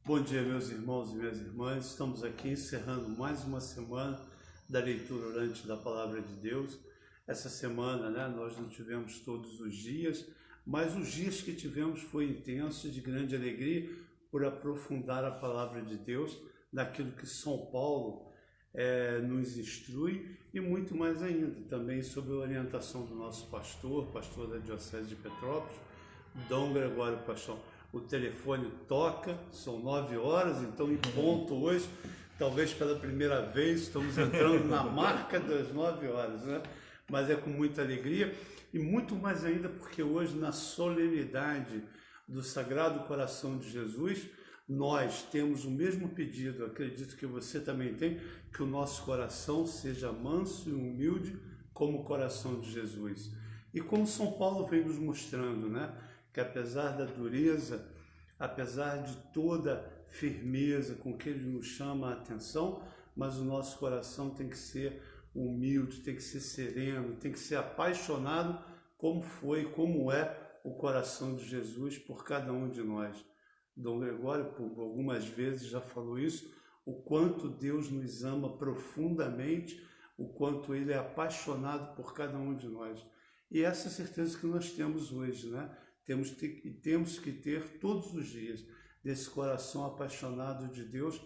Bom dia, meus irmãos e minhas irmãs. Estamos aqui encerrando mais uma semana da leitura orante da Palavra de Deus. Essa semana, nós não tivemos todos os dias, mas os dias que tivemos foi intenso, de grande alegria, por aprofundar a Palavra de Deus, naquilo que São Paulo nos instrui, e muito mais ainda, também sob a orientação do nosso pastor da Diocese de Petrópolis, Dom Gregório Paixão. O telefone toca, são 9 horas, então em ponto hoje, talvez pela primeira vez, estamos entrando na marca das 9 horas, Mas é com muita alegria e muito mais ainda porque hoje, na solenidade do Sagrado Coração de Jesus, nós temos o mesmo pedido, acredito que você também tem, que o nosso coração seja manso e humilde como o coração de Jesus. E como São Paulo vem nos mostrando, que apesar da dureza, apesar de toda firmeza com que ele nos chama a atenção, mas o nosso coração tem que ser humilde, tem que ser sereno, tem que ser apaixonado como é o coração de Jesus por cada um de nós. Dom Gregório, por algumas vezes, já falou isso, o quanto Deus nos ama profundamente, o quanto ele é apaixonado por cada um de nós. E essa certeza que nós temos hoje, Temos que ter todos os dias desse coração apaixonado de Deus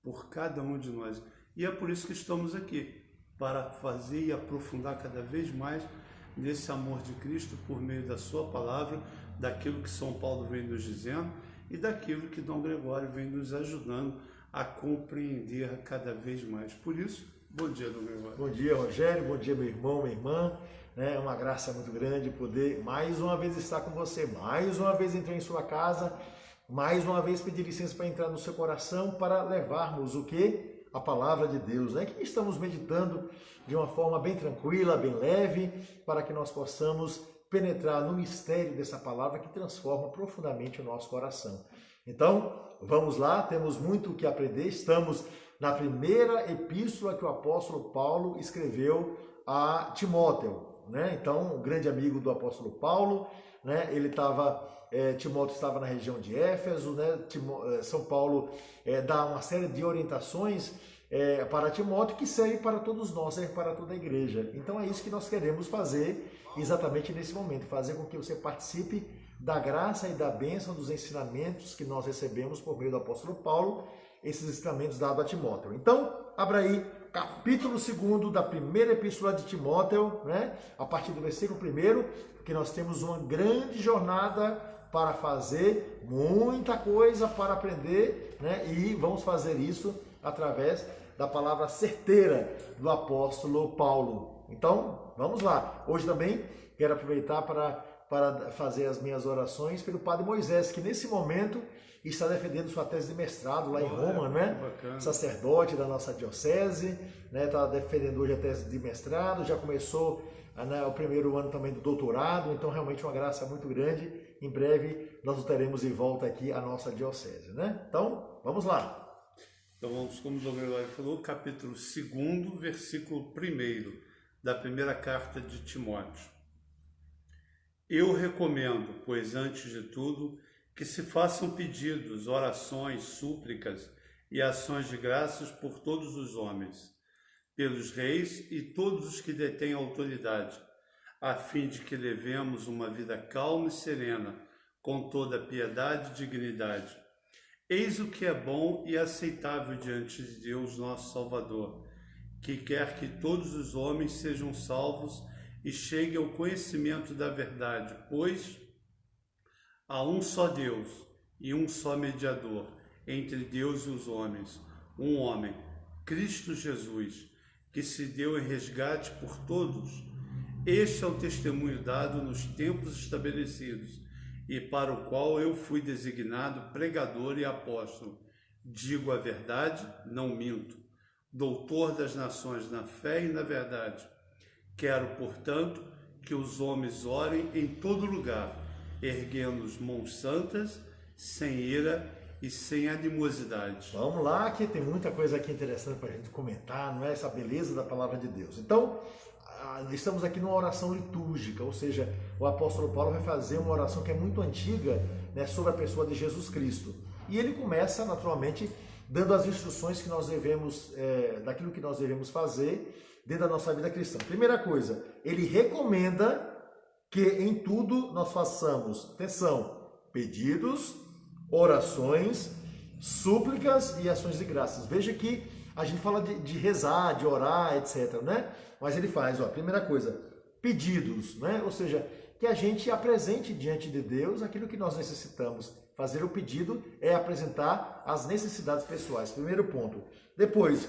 por cada um de nós. E é por isso que estamos aqui, para fazer e aprofundar cada vez mais nesse amor de Cristo por meio da sua palavra, daquilo que São Paulo vem nos dizendo e daquilo que Dom Gregório vem nos ajudando a compreender cada vez mais. Por isso, bom dia, Dom Gregório. Bom dia, Rogério. Bom dia, meu irmão, minha irmã. É uma graça muito grande poder mais uma vez estar com você, mais uma vez entrar em sua casa, mais uma vez pedir licença para entrar no seu coração para levarmos o quê? A palavra de Deus, que estamos meditando de uma forma bem tranquila, bem leve, para que nós possamos penetrar no mistério dessa palavra que transforma profundamente o nosso coração. Então, vamos lá, temos muito o que aprender. Estamos na primeira epístola que o apóstolo Paulo escreveu a Timóteo. Então, um grande amigo do apóstolo Paulo, Timóteo estava na região de Éfeso, São Paulo dá uma série de orientações para Timóteo que serve para todos nós, serve para toda a igreja. Então é isso que nós queremos fazer exatamente nesse momento, fazer com que você participe da graça e da bênção dos ensinamentos que nós recebemos por meio do apóstolo Paulo, esses ensinamentos dados a Timóteo. Então, abra aí capítulo 2 da primeira epístola de Timóteo, a partir do versículo 1, porque nós temos uma grande jornada para fazer, muita coisa para aprender, e vamos fazer isso através da palavra certeira do apóstolo Paulo. Então, vamos lá. Hoje também quero aproveitar para fazer as minhas orações pelo Padre Moisés, que nesse momento está defendendo sua tese de mestrado lá em Roma, Sacerdote da nossa diocese, está defendendo hoje a tese de mestrado, já começou o primeiro ano também do doutorado, então realmente uma graça muito grande. Em breve nós o teremos em volta aqui à nossa diocese, Então, vamos lá. Então vamos, como o Dom Gregório falou, capítulo 2, versículo 1 da primeira carta de Timóteo. Eu recomendo, pois antes de tudo, que se façam pedidos, orações, súplicas e ações de graças por todos os homens, pelos reis e todos os que detêm autoridade, a fim de que levemos uma vida calma e serena, com toda piedade e dignidade. Eis o que é bom e aceitável diante de Deus, nosso Salvador, que quer que todos os homens sejam salvos e cheguem ao conhecimento da verdade, pois há um só Deus e um só mediador entre Deus e os homens, um homem, Cristo Jesus, que se deu em resgate por todos. Este é o testemunho dado nos tempos estabelecidos e para o qual eu fui designado pregador e apóstolo. Digo a verdade, não minto. Doutor das nações na fé e na verdade. Quero, portanto, que os homens orem em todo lugar, erguendo as mãos santas, sem ira e sem animosidade. Vamos lá, que tem muita coisa aqui interessante para a gente comentar, essa beleza da palavra de Deus. Então, estamos aqui numa oração litúrgica, ou seja, o apóstolo Paulo vai fazer uma oração que é muito antiga, sobre a pessoa de Jesus Cristo. E ele começa, naturalmente, dando as instruções que nós devemos, daquilo que nós devemos fazer dentro da nossa vida cristã. Primeira coisa, ele recomenda que em tudo nós façamos, atenção, pedidos, orações, súplicas e ações de graças. Veja que a gente fala de rezar, de orar, etc, né? Mas ele faz, primeira coisa, pedidos, né? Ou seja, que a gente apresente diante de Deus aquilo que nós necessitamos. Fazer o pedido é apresentar as necessidades pessoais, primeiro ponto. Depois,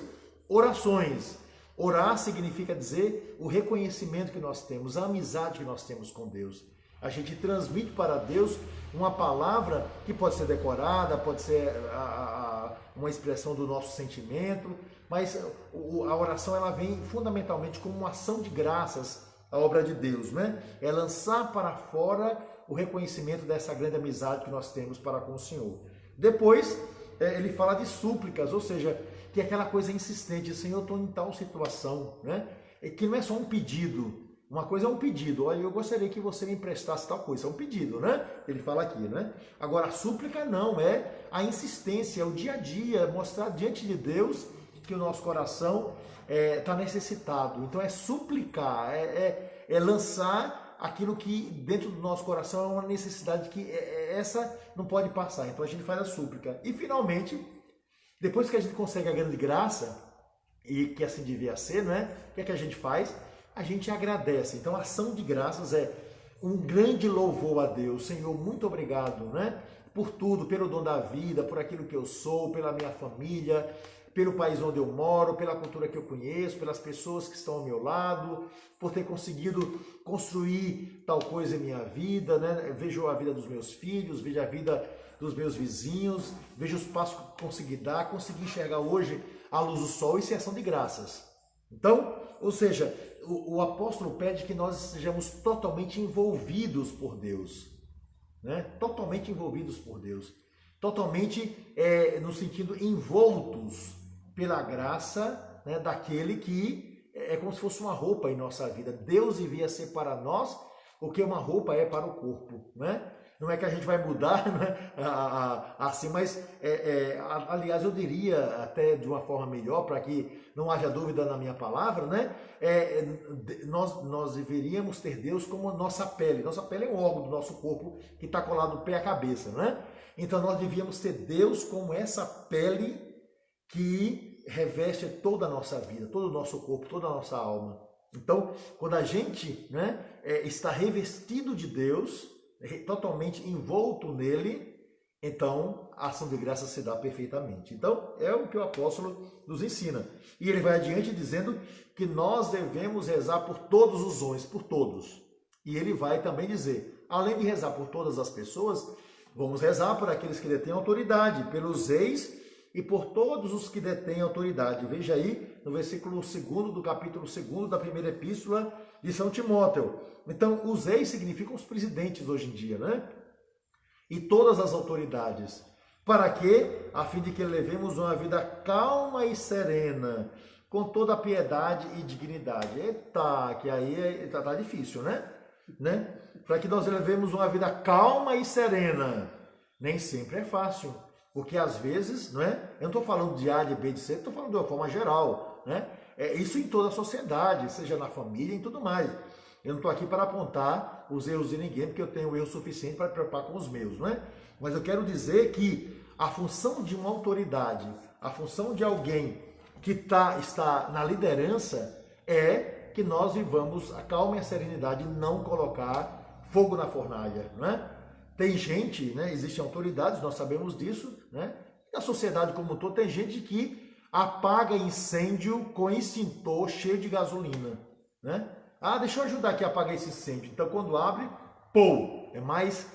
orações. Orar significa dizer o reconhecimento que nós temos, a amizade que nós temos com Deus. A gente transmite para Deus uma palavra que pode ser decorada, pode ser uma expressão do nosso sentimento, mas a oração ela vem fundamentalmente como uma ação de graças à obra de Deus, né? É lançar para fora o reconhecimento dessa grande amizade que nós temos para com o Senhor. Depois, ele fala de súplicas, ou seja, que é aquela coisa insistente, Senhor, eu estou em tal situação, né? E que não é só um pedido. Uma coisa é um pedido, olha, eu gostaria que você me emprestasse tal coisa, é um pedido, né? Ele fala aqui, né? Agora, a súplica não, é a insistência, é o dia a dia, mostrar diante de Deus que o nosso coração está necessitado. Então, é suplicar, é lançar aquilo que dentro do nosso coração é uma necessidade que essa não pode passar. Então, a gente faz a súplica. E, finalmente, depois que a gente consegue a grande graça, e que assim devia ser, né? O que é que a gente faz? A gente agradece. Então, a ação de graças é um grande louvor a Deus. Senhor, muito obrigado, né? Por tudo, pelo dom da vida, por aquilo que eu sou, pela minha família, pelo país onde eu moro, pela cultura que eu conheço, pelas pessoas que estão ao meu lado, por ter conseguido construir tal coisa em minha vida, né? Vejo a vida dos meus filhos, vejo a vida dos meus vizinhos, vejo os passos que consegui dar, consegui enxergar hoje a luz do sol, isso é ação de graças. Então, ou seja, o apóstolo pede que nós sejamos totalmente envolvidos por Deus, né? Totalmente envolvidos por Deus, totalmente no sentido envoltos pela graça, né, daquele que é como se fosse uma roupa em nossa vida. Deus devia ser para nós o que uma roupa é para o corpo, né? Não é que a gente vai mudar, né, assim, mas, aliás, eu diria até de uma forma melhor, para que não haja dúvida na minha palavra, né, nós deveríamos ter Deus como nossa pele. Nossa pele é um órgão do nosso corpo que está colado do pé à cabeça, né? Então nós devíamos ter Deus como essa pele que reveste toda a nossa vida, todo o nosso corpo, toda a nossa alma. Então, quando a gente, né, está revestido de Deus, totalmente envolto nele, então a ação de graça se dá perfeitamente. Então é o que o apóstolo nos ensina. E ele vai adiante dizendo que nós devemos rezar por todos os homens, por todos. E ele vai também dizer, além de rezar por todas as pessoas, vamos rezar por aqueles que detêm autoridade, pelos reis e por todos os que detêm autoridade. Veja aí no versículo 2 do capítulo 2 da primeira epístola de São Timóteo. Então, os reis significam os presidentes hoje em dia, né? E todas as autoridades. Para quê? A fim de que levemos uma vida calma e serena, com toda a piedade e dignidade. Eita, que aí tá difícil, né? Para que nós levemos uma vida calma e serena. Nem sempre é fácil. Porque às vezes, não é? Eu não estou falando de A, de B, de C, estou falando de uma forma geral, né? Isso em toda a sociedade, seja na família e tudo mais. Eu não estou aqui para apontar os erros de ninguém, porque eu tenho erro suficiente para me preocupar com os meus, não é? Mas eu quero dizer que a função de uma autoridade, a função de alguém que está na liderança é que nós vivamos a calma e a serenidade, não colocar fogo na fornalha, não é? Tem gente, né? Existem autoridades, nós sabemos disso, né? Na sociedade como um todo, tem gente que apaga incêndio com extintor cheio de gasolina, né? Ah, deixa eu ajudar aqui a apagar esse incêndio. Então, quando abre, pô, é mais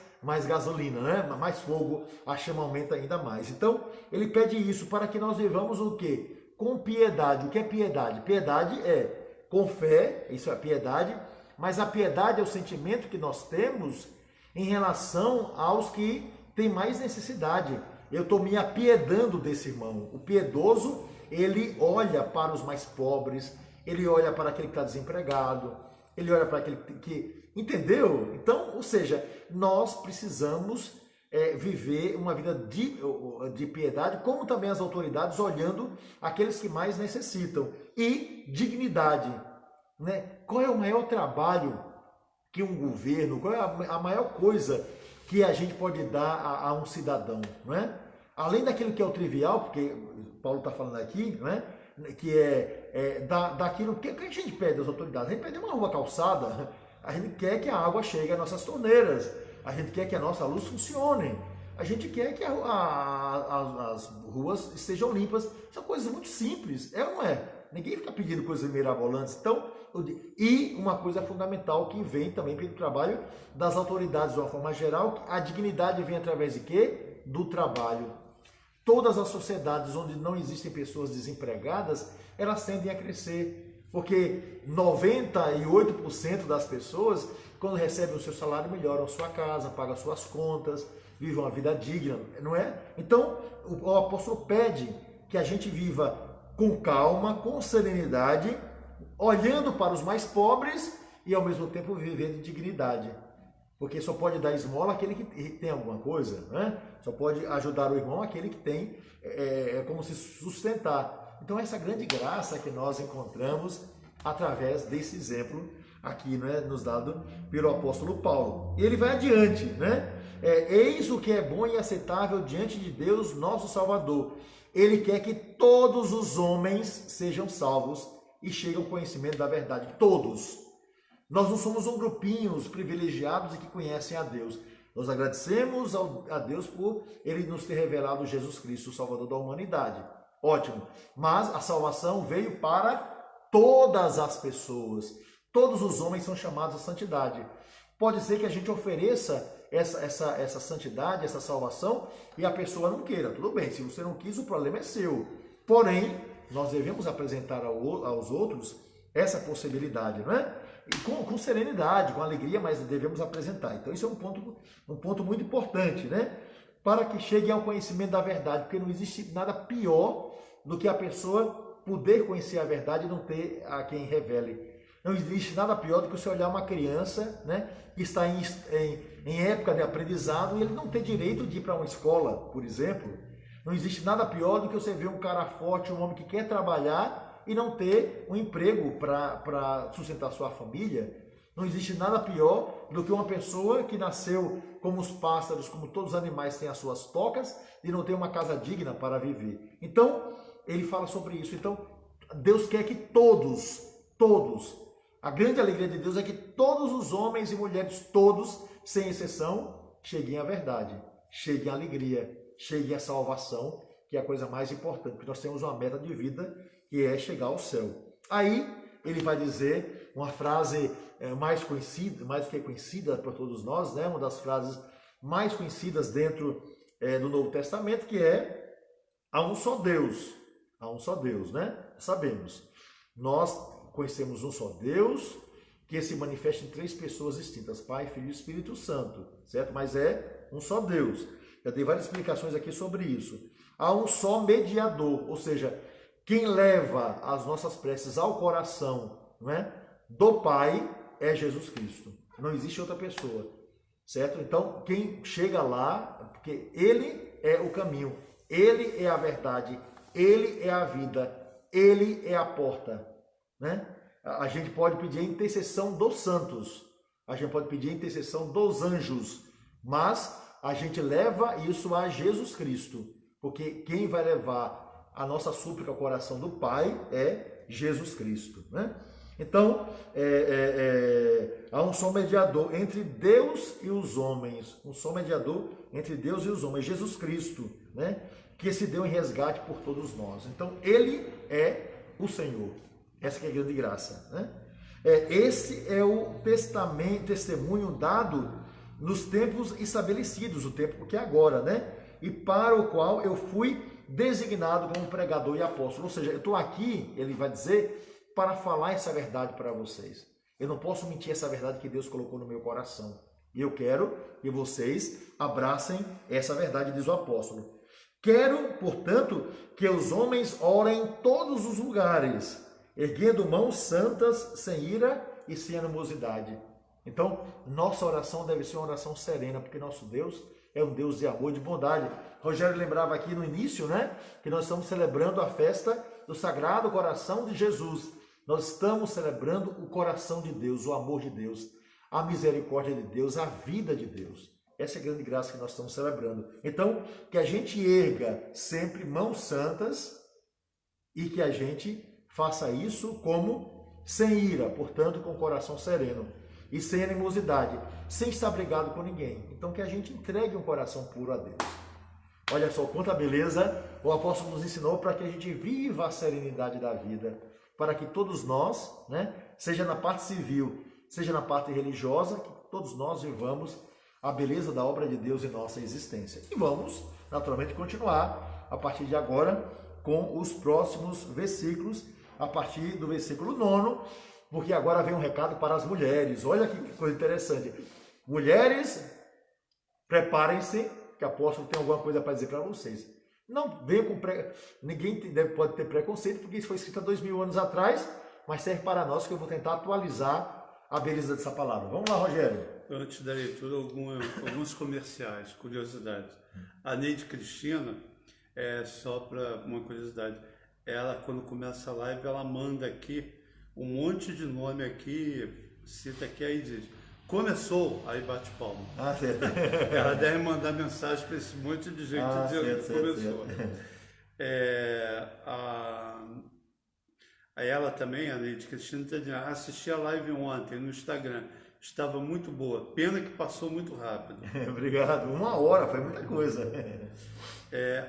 gasolina, né? Mais fogo, a chama aumenta ainda mais. Então, ele pede isso para que nós vivamos o quê? Com piedade. O que é piedade? Piedade é com fé, isso é piedade, mas a piedade é o sentimento que nós temos em relação aos que têm mais necessidade. Eu estou me apiedando desse irmão. O piedoso, ele olha para os mais pobres, ele olha para aquele que está desempregado, ele olha para aquele que... Entendeu? Então, ou seja, nós precisamos viver uma vida de piedade, como também as autoridades olhando aqueles que mais necessitam. E dignidade, né? Qual é o maior trabalho que um governo, qual é a maior coisa que a gente pode dar a um cidadão, não é? Além daquilo que é o trivial, porque Paulo está falando aqui, não é? Que daquilo que a gente pede das autoridades. A gente pede uma rua calçada, a gente quer que a água chegue às nossas torneiras, a gente quer que a nossa luz funcione, a gente quer que as ruas estejam limpas. São coisas muito simples, ou não é? Ninguém fica pedindo coisas mirabolantes. Então, e uma coisa fundamental que vem também pelo trabalho das autoridades de uma forma geral, a dignidade vem através de quê? Do trabalho. Todas as sociedades onde não existem pessoas desempregadas, elas tendem a crescer, porque 98% das pessoas, quando recebem o seu salário, melhoram sua casa, pagam suas contas, vivem uma vida digna, não é? Então, o apóstolo pede que a gente viva com calma, com serenidade, olhando para os mais pobres e ao mesmo tempo vivendo em dignidade. Porque só pode dar esmola aquele que tem alguma coisa, né? Só pode ajudar o irmão aquele que tem como se sustentar. Então essa grande graça que nós encontramos através desse exemplo aqui, né, nos dado pelo apóstolo Paulo. E ele vai adiante, né? Eis o que é bom e aceitável diante de Deus, nosso Salvador. Ele quer que todos os homens sejam salvos e cheguem ao conhecimento da verdade. Todos. Nós não somos um grupinho, os privilegiados e que conhecem a Deus. Nós agradecemos a Deus por Ele nos ter revelado Jesus Cristo, o Salvador da humanidade. Ótimo. Mas a salvação veio para todas as pessoas. Todos os homens são chamados à santidade. Pode ser que a gente ofereça essa santidade, essa salvação, e a pessoa não queira. Tudo bem, se você não quis, o problema é seu. Porém, nós devemos apresentar aos outros essa possibilidade, não é? E com serenidade, com alegria, mas devemos apresentar. Então isso é um ponto muito importante, né? Para que chegue ao conhecimento da verdade, porque não existe nada pior do que a pessoa poder conhecer a verdade e não ter a quem revele. Não existe nada pior do que você olhar uma criança, né, que está em época de aprendizado e ele não ter direito de ir para uma escola, por exemplo. Não existe nada pior do que você ver um cara forte, um homem que quer trabalhar e não ter um emprego para sustentar sua família. Não existe nada pior do que uma pessoa que nasceu como os pássaros, como todos os animais têm as suas tocas, e não tem uma casa digna para viver. Então, ele fala sobre isso. Então, Deus quer que todos, a grande alegria de Deus é que todos os homens e mulheres, todos, sem exceção, cheguem à verdade, cheguem à alegria, cheguem à salvação, que é a coisa mais importante, porque nós temos uma meta de vida, que é chegar ao céu. Aí ele vai dizer uma frase mais que conhecida por todos nós, né? Uma das frases mais conhecidas dentro do Novo Testamento, que é: há um só Deus, né? Sabemos. Nós conhecemos um só Deus, que se manifesta em 3 pessoas distintas, Pai, Filho e Espírito Santo, certo? Mas é um só Deus. Já tem várias explicações aqui sobre isso. Há um só mediador, ou seja, quem leva as nossas preces ao coração, não é, do Pai é Jesus Cristo. Não existe outra pessoa, certo? Então, quem chega lá, porque Ele é o caminho, Ele é a verdade, Ele é a vida, Ele é a porta, né? A gente pode pedir a intercessão dos santos, a gente pode pedir a intercessão dos anjos, mas a gente leva isso a Jesus Cristo, porque quem vai levar a nossa súplica ao coração do Pai é Jesus Cristo, né? Então, há um só mediador entre Deus e os homens, um só mediador entre Deus e os homens, Jesus Cristo, né? Que se deu em resgate por todos nós. Então, Ele é o Senhor. Essa que é a grande graça, né? Esse é o testemunho dado nos tempos estabelecidos, o tempo que é agora, né? E para o qual eu fui designado como pregador e apóstolo. Ou seja, eu estou aqui, ele vai dizer, para falar essa verdade para vocês. Eu não posso mentir essa verdade que Deus colocou no meu coração. E eu quero que vocês abracem essa verdade, diz o apóstolo. Quero, portanto, que os homens orem em todos os lugares, erguendo mãos santas, sem ira e sem animosidade. Então, nossa oração deve ser uma oração serena, porque nosso Deus é um Deus de amor e de bondade. Rogério lembrava aqui no início, né, que nós estamos celebrando a festa do Sagrado Coração de Jesus. Nós estamos celebrando o coração de Deus, o amor de Deus, a misericórdia de Deus, a vida de Deus. Essa é a grande graça que nós estamos celebrando. Então, que a gente erga sempre mãos santas e que a gente faça isso como sem ira, portanto, com o coração sereno e sem animosidade, sem estar brigado com ninguém. Então, que a gente entregue um coração puro a Deus. Olha só quanta beleza o apóstolo nos ensinou para que a gente viva a serenidade da vida, para que todos nós, né, seja na parte civil, seja na parte religiosa, que todos nós vivamos a beleza da obra de Deus em nossa existência. E vamos, naturalmente, continuar a partir de agora com os próximos versículos, a partir do versículo 9, porque agora vem um recado para as mulheres. Olha que coisa interessante. Mulheres, preparem-se, que o apóstolo tem alguma coisa para dizer para vocês. Não venha com ninguém pode ter preconceito, porque isso foi escrito há 2000 anos atrás, mas serve para nós, que eu vou tentar atualizar a beleza dessa palavra. Vamos lá, Rogério. Antes da leitura, alguns comerciais, curiosidades. A Neide Cristina, só para uma curiosidade, ela, quando começa a live, ela manda aqui um monte de nome aqui, cita aqui, aí diz, começou, aí bate palma. Ah, certo. Ela deve mandar mensagem para esse monte de gente dizendo que começou. Aí ela também, a Neide Cristina, está dizendo, assisti a live ontem no Instagram, estava muito boa, pena que passou muito rápido. Obrigado, 1 hora, foi muita coisa.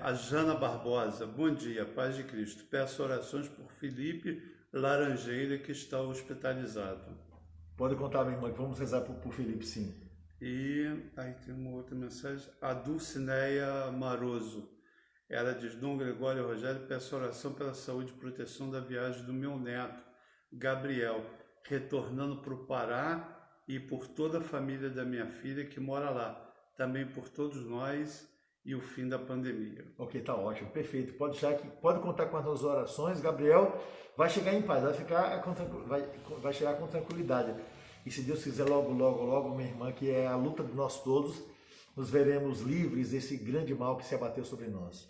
A Jana Barbosa, bom dia, paz de Cristo, peço orações por Felipe Laranjeira, que está hospitalizado. Pode contar, minha irmã, que vamos rezar por Felipe, sim. E aí tem uma outra mensagem, a Dulcineia Maroso. Ela diz, Dom Gregório Rogério, peço oração pela saúde e proteção da viagem do meu neto, Gabriel, retornando para o Pará e por toda a família da minha filha que mora lá. Também por todos nós e o fim da pandemia. Ok, tá ótimo, perfeito. Pode contar com as nossas orações. Gabriel vai chegar em paz, vai chegar com tranquilidade. E se Deus quiser, logo, minha irmã, que é a luta de nós todos, nos veremos livres desse grande mal que se abateu sobre nós.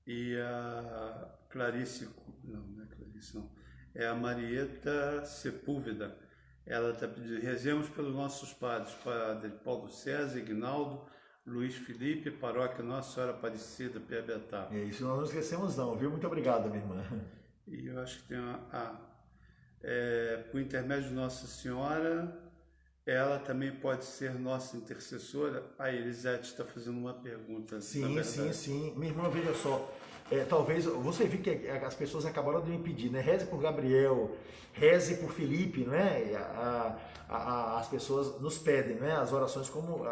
E a Clarice, não é Clarice, não, é a Marieta Sepúlveda. Ela está pedindo, rezemos pelos nossos padres, Padre Paulo César, Ignaldo, Luiz Felipe, Paróquia Nossa Senhora Aparecida, Piabetá. É isso, nós não esquecemos não, viu? Muito obrigado, minha irmã. E eu acho que tem por intermédio de Nossa Senhora, ela também pode ser nossa intercessora. A Elisete está fazendo uma pergunta. Sim. Minha irmã, veja só, talvez, você viu que as pessoas acabaram de me pedir, né? Reze por Gabriel, reze por Felipe, não é? As pessoas nos pedem, né? As orações como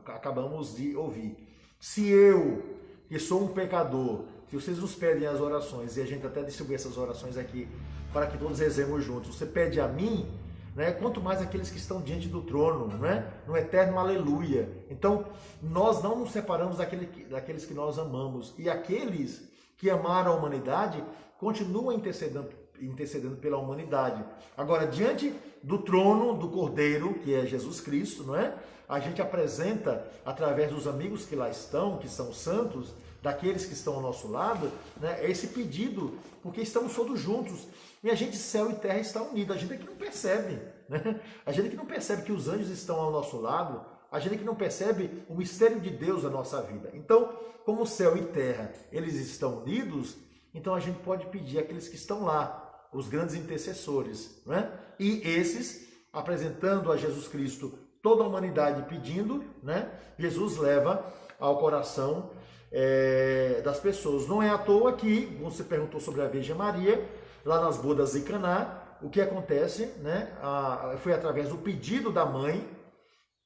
acabamos de ouvir. Se eu, que sou um pecador, se vocês nos pedem as orações, e a gente até distribui essas orações aqui, para que todos rezemos juntos, você pede a mim, né? Quanto mais aqueles que estão diante do trono, né? No eterno aleluia. Então, nós não nos separamos daqueles que nós amamos, e aqueles que amaram a humanidade continuam intercedendo pela humanidade. Agora, diante do trono do Cordeiro, que é Jesus Cristo, não é? A gente apresenta, através dos amigos que lá estão, que são santos, daqueles que estão ao nosso lado, né, esse pedido, porque estamos todos juntos. E a gente, céu e terra, está unido. A gente é que não percebe, né? A gente é que não percebe que os anjos estão ao nosso lado, a gente é que não percebe o mistério de Deus na nossa vida. Então, como céu e terra, eles estão unidos, então a gente pode pedir àqueles que estão lá, os grandes intercessores, né? E esses, apresentando a Jesus Cristo, toda a humanidade pedindo, né? Jesus leva ao coração das pessoas. Não é à toa que, você perguntou sobre a Virgem Maria, lá nas bodas de Caná, o que acontece, né? Foi através do pedido da mãe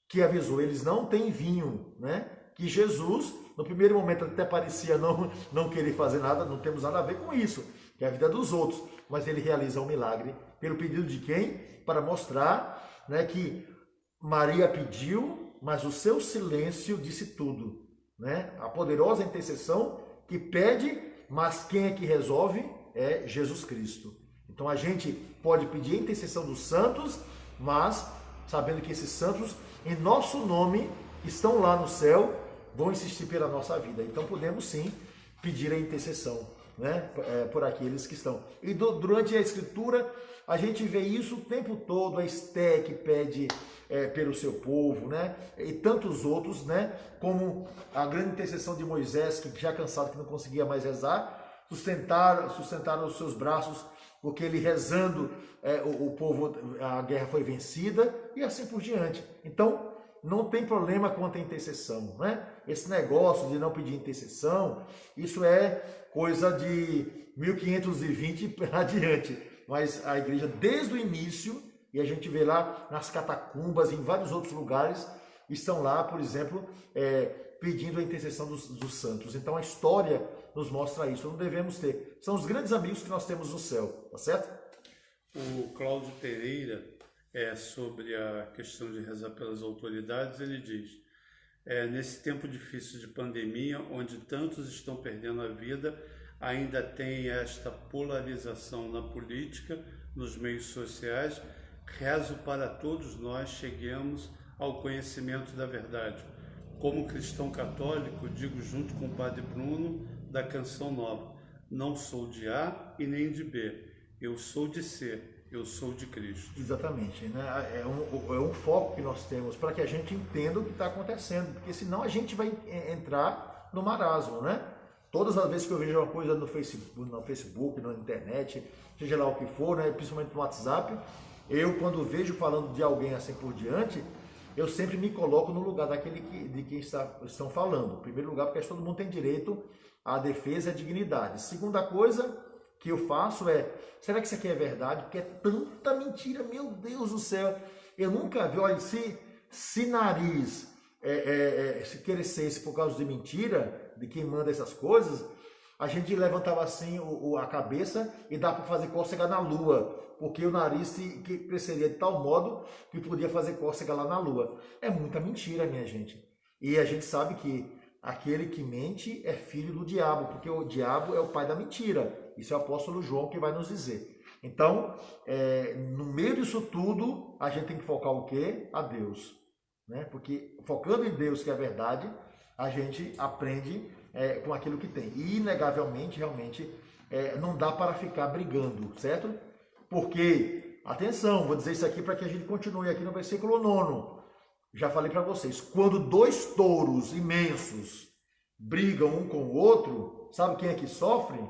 que avisou, eles não têm vinho, né? Que Jesus, no primeiro momento até parecia não querer fazer nada, não temos nada a ver com isso, que é a vida dos outros, mas ele realiza um milagre pelo pedido de quem? Para mostrar, né, que Maria pediu, mas o seu silêncio disse tudo, né? A poderosa intercessão que pede, mas quem é que resolve? É Jesus Cristo. Então a gente pode pedir a intercessão dos santos, mas sabendo que esses santos, em nosso nome, estão lá no céu, vão insistir pela nossa vida. Então podemos sim pedir a intercessão, né, por aqueles que estão. E durante a Escritura, a gente vê isso o tempo todo, a Esté que pede pelo seu povo, né, e tantos outros, né, como a grande intercessão de Moisés, que já cansado, que não conseguia mais rezar, sustentaram os seus braços, porque ele rezando, o povo, a guerra foi vencida, e assim por diante. Então, não tem problema quanto à intercessão, né? Esse negócio de não pedir intercessão, isso é coisa de 1520 adiante. Mas a igreja, desde o início, e a gente vê lá nas catacumbas, em vários outros lugares, estão lá, por exemplo, pedindo a intercessão dos santos. Então a história nos mostra isso, não devemos ter. São os grandes amigos que nós temos no céu, tá certo? O Cláudio Pereira, sobre a questão de rezar pelas autoridades, ele diz: nesse tempo difícil de pandemia, onde tantos estão perdendo a vida, ainda tem esta polarização na política, nos meios sociais, rezo para todos nós cheguemos ao conhecimento da verdade. Como cristão católico, digo junto com o Padre Bruno, da Canção Nova: não sou de A e nem de B, eu sou de C, eu sou de Cristo. Exatamente, né? É um foco que nós temos para que a gente entenda o que está acontecendo, porque senão a gente vai entrar no marasmo, né? Todas as vezes que eu vejo uma coisa no Facebook, na internet, seja lá o que for, né? Principalmente no WhatsApp, eu, quando vejo falando de alguém assim por diante, eu sempre me coloco no lugar de quem estão falando. Em primeiro lugar, porque todo mundo tem direito à defesa e à dignidade. Segunda coisa que eu faço será que isso aqui é verdade? Porque é tanta mentira, meu Deus do céu. Eu nunca vi, olha, se nariz se crescesse por causa de mentira, de quem manda essas coisas, a gente levantava assim a cabeça e dá para fazer cócega na lua, porque o nariz cresceria de tal modo que podia fazer cócega lá na lua. É muita mentira, minha gente. E a gente sabe que aquele que mente é filho do diabo, porque o diabo é o pai da mentira. Isso é o apóstolo João que vai nos dizer. Então, no meio disso tudo, a gente tem que focar o quê? A Deus, né? Porque focando em Deus, que é a verdade, a gente aprende com aquilo que tem. E, inegavelmente, realmente, não dá para ficar brigando, certo? Porque, atenção, vou dizer isso aqui para que a gente continue aqui no versículo 9. Já falei para vocês, quando dois touros imensos brigam um com o outro, sabe quem é que sofre?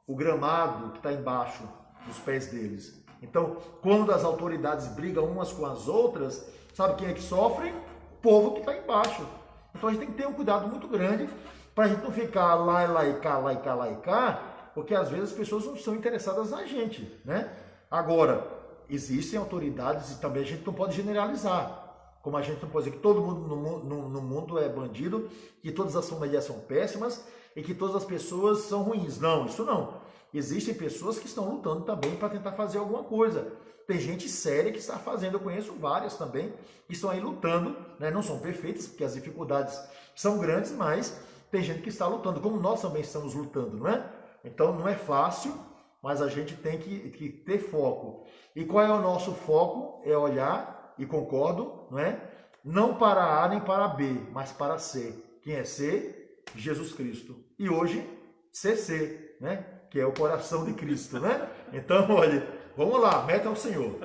O gramado que está embaixo dos pés deles. Então, quando as autoridades brigam umas com as outras, sabe quem é que sofre? O povo que está embaixo. Então a gente tem que ter um cuidado muito grande para a gente não ficar lá e cá, lá e cá, lá e cá, porque às vezes as pessoas não são interessadas na gente, né? Agora, existem autoridades e também a gente não pode generalizar. Como a gente não pode dizer que todo mundo no mundo é bandido, que todas as famílias são péssimas e que todas as pessoas são ruins. Não, isso não. Existem pessoas que estão lutando também para tentar fazer alguma coisa. Tem gente séria que está fazendo, eu conheço várias também, que estão aí lutando, né? Não são perfeitas, porque as dificuldades são grandes, mas tem gente que está lutando, como nós também estamos lutando, não é? Então não é fácil, mas a gente tem que ter foco. E qual é o nosso foco? É olhar, e concordo, não é? Não para A nem para B, mas para C. Quem é C? Jesus Cristo. E hoje, CC, né? Que é o coração de Cristo, né? Então, olha, vamos lá, meta ao Senhor.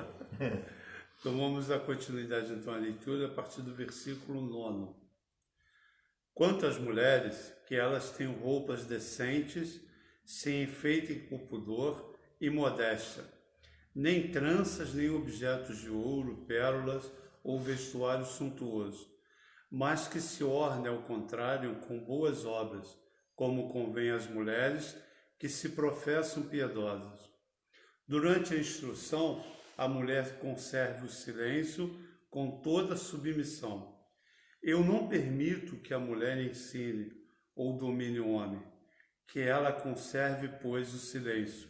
Então vamos à continuidade então a leitura a partir do versículo 9. Quanto às mulheres, que elas tenham roupas decentes, se enfeitem com pudor e modéstia, nem tranças, nem objetos de ouro, pérolas ou vestuário suntuoso, mas que se ornem ao contrário com boas obras, como convém às mulheres que se professam piedosas. Durante a instrução, a mulher conserve o silêncio com toda submissão. Eu não permito que a mulher ensine ou domine o homem, que ela conserve, pois, o silêncio.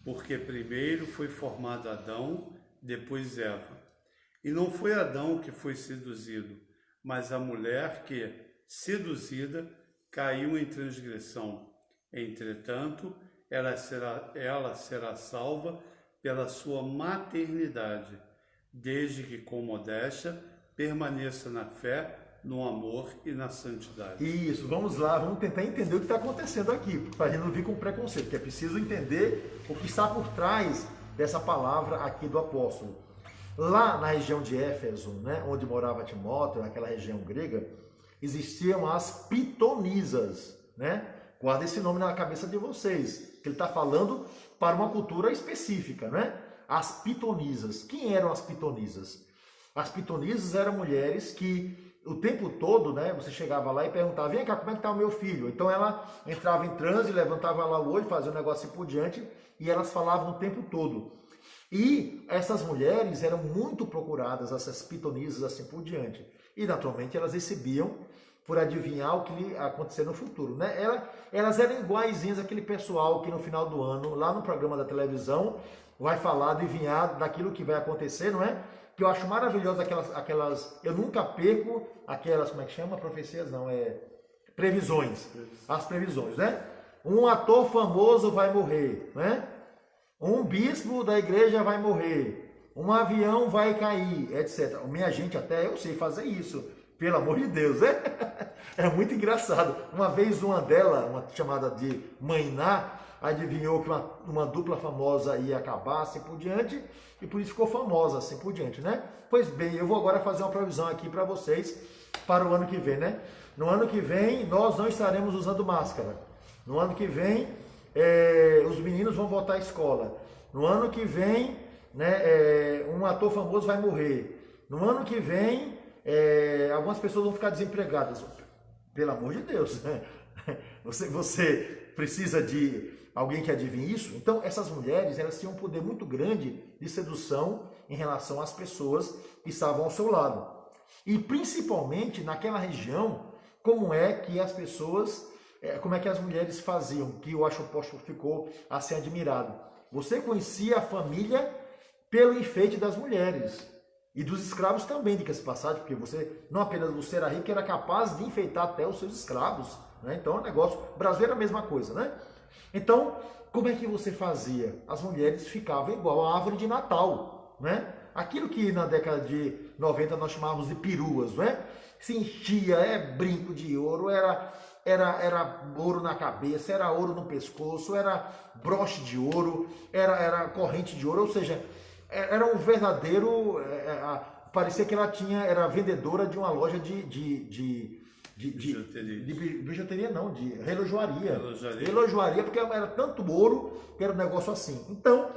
Porque primeiro foi formado Adão, depois Eva. E não foi Adão que foi seduzido, mas a mulher que, seduzida, caiu em transgressão. Entretanto, ela será salva pela sua maternidade, desde que com modéstia permaneça na fé, no amor e na santidade. Isso, vamos lá, vamos tentar entender o que está acontecendo aqui, para a gente não vir com preconceito, porque é preciso entender o que está por trás dessa palavra aqui do apóstolo. Lá na região de Éfeso, né, onde morava Timóteo, naquela região grega, existiam as pitonisas, né? Guarda esse nome na cabeça de vocês, que ele está falando para uma cultura específica, né? As pitonisas. Quem eram as pitonisas? As pitonisas eram mulheres que o tempo todo, né, você chegava lá e perguntava, vem cá, como é que está o meu filho? Então ela entrava em transe, levantava lá o olho, fazia um negócio assim por diante, e elas falavam o tempo todo. E essas mulheres eram muito procuradas, essas pitonisas assim por diante. E naturalmente elas recebiam por adivinhar o que ia acontecer no futuro, né? Elas eram iguaizinhas àquele pessoal que no final do ano, lá no programa da televisão, vai falar, adivinhar daquilo que vai acontecer, não é? Que eu acho maravilhoso aquelas, eu nunca perco aquelas, como é que chama? Profecias não, previsões. As previsões, né? Um ator famoso vai morrer, né? Um bispo da igreja vai morrer, um avião vai cair, etc. Minha gente, até eu sei fazer isso, pelo amor de Deus, né? É muito engraçado. Uma vez uma dela, uma chamada de Mainá, adivinhou que uma dupla famosa ia acabar, assim por diante, e por isso ficou famosa, assim por diante, né? Pois bem, eu vou agora fazer uma previsão aqui para vocês, para o ano que vem, né? No ano que vem, nós não estaremos usando máscara. No ano que vem, os meninos vão voltar à escola. No ano que vem, né, um ator famoso vai morrer. No ano que vem, algumas pessoas vão ficar desempregadas. Pelo amor de Deus, né? Você precisa de alguém que adivinhe isso? Então, essas mulheres, elas tinham um poder muito grande de sedução em relação às pessoas que estavam ao seu lado. E principalmente naquela região, como é que as pessoas, como é que as mulheres faziam, que eu acho que o apóstolo ficou assim admirado. Você conhecia a família pelo enfeite das mulheres. E dos escravos também, diga-se de passagem, porque você, não apenas você era rico, era capaz de enfeitar até os seus escravos, né? Então, o negócio, o Brasil era a mesma coisa, né? Então, como é que você fazia? As mulheres ficavam igual a árvore de Natal, né? Aquilo que na década de 90 nós chamávamos de peruas, né? Se enchia, brinco de ouro, era ouro na cabeça, era ouro no pescoço, era broche de ouro, era corrente de ouro, ou seja, era um verdadeiro, parecia que ela era vendedora de uma loja de bijuteria não, de relojoaria. Relojoaria, porque era tanto ouro que era um negócio assim. Então,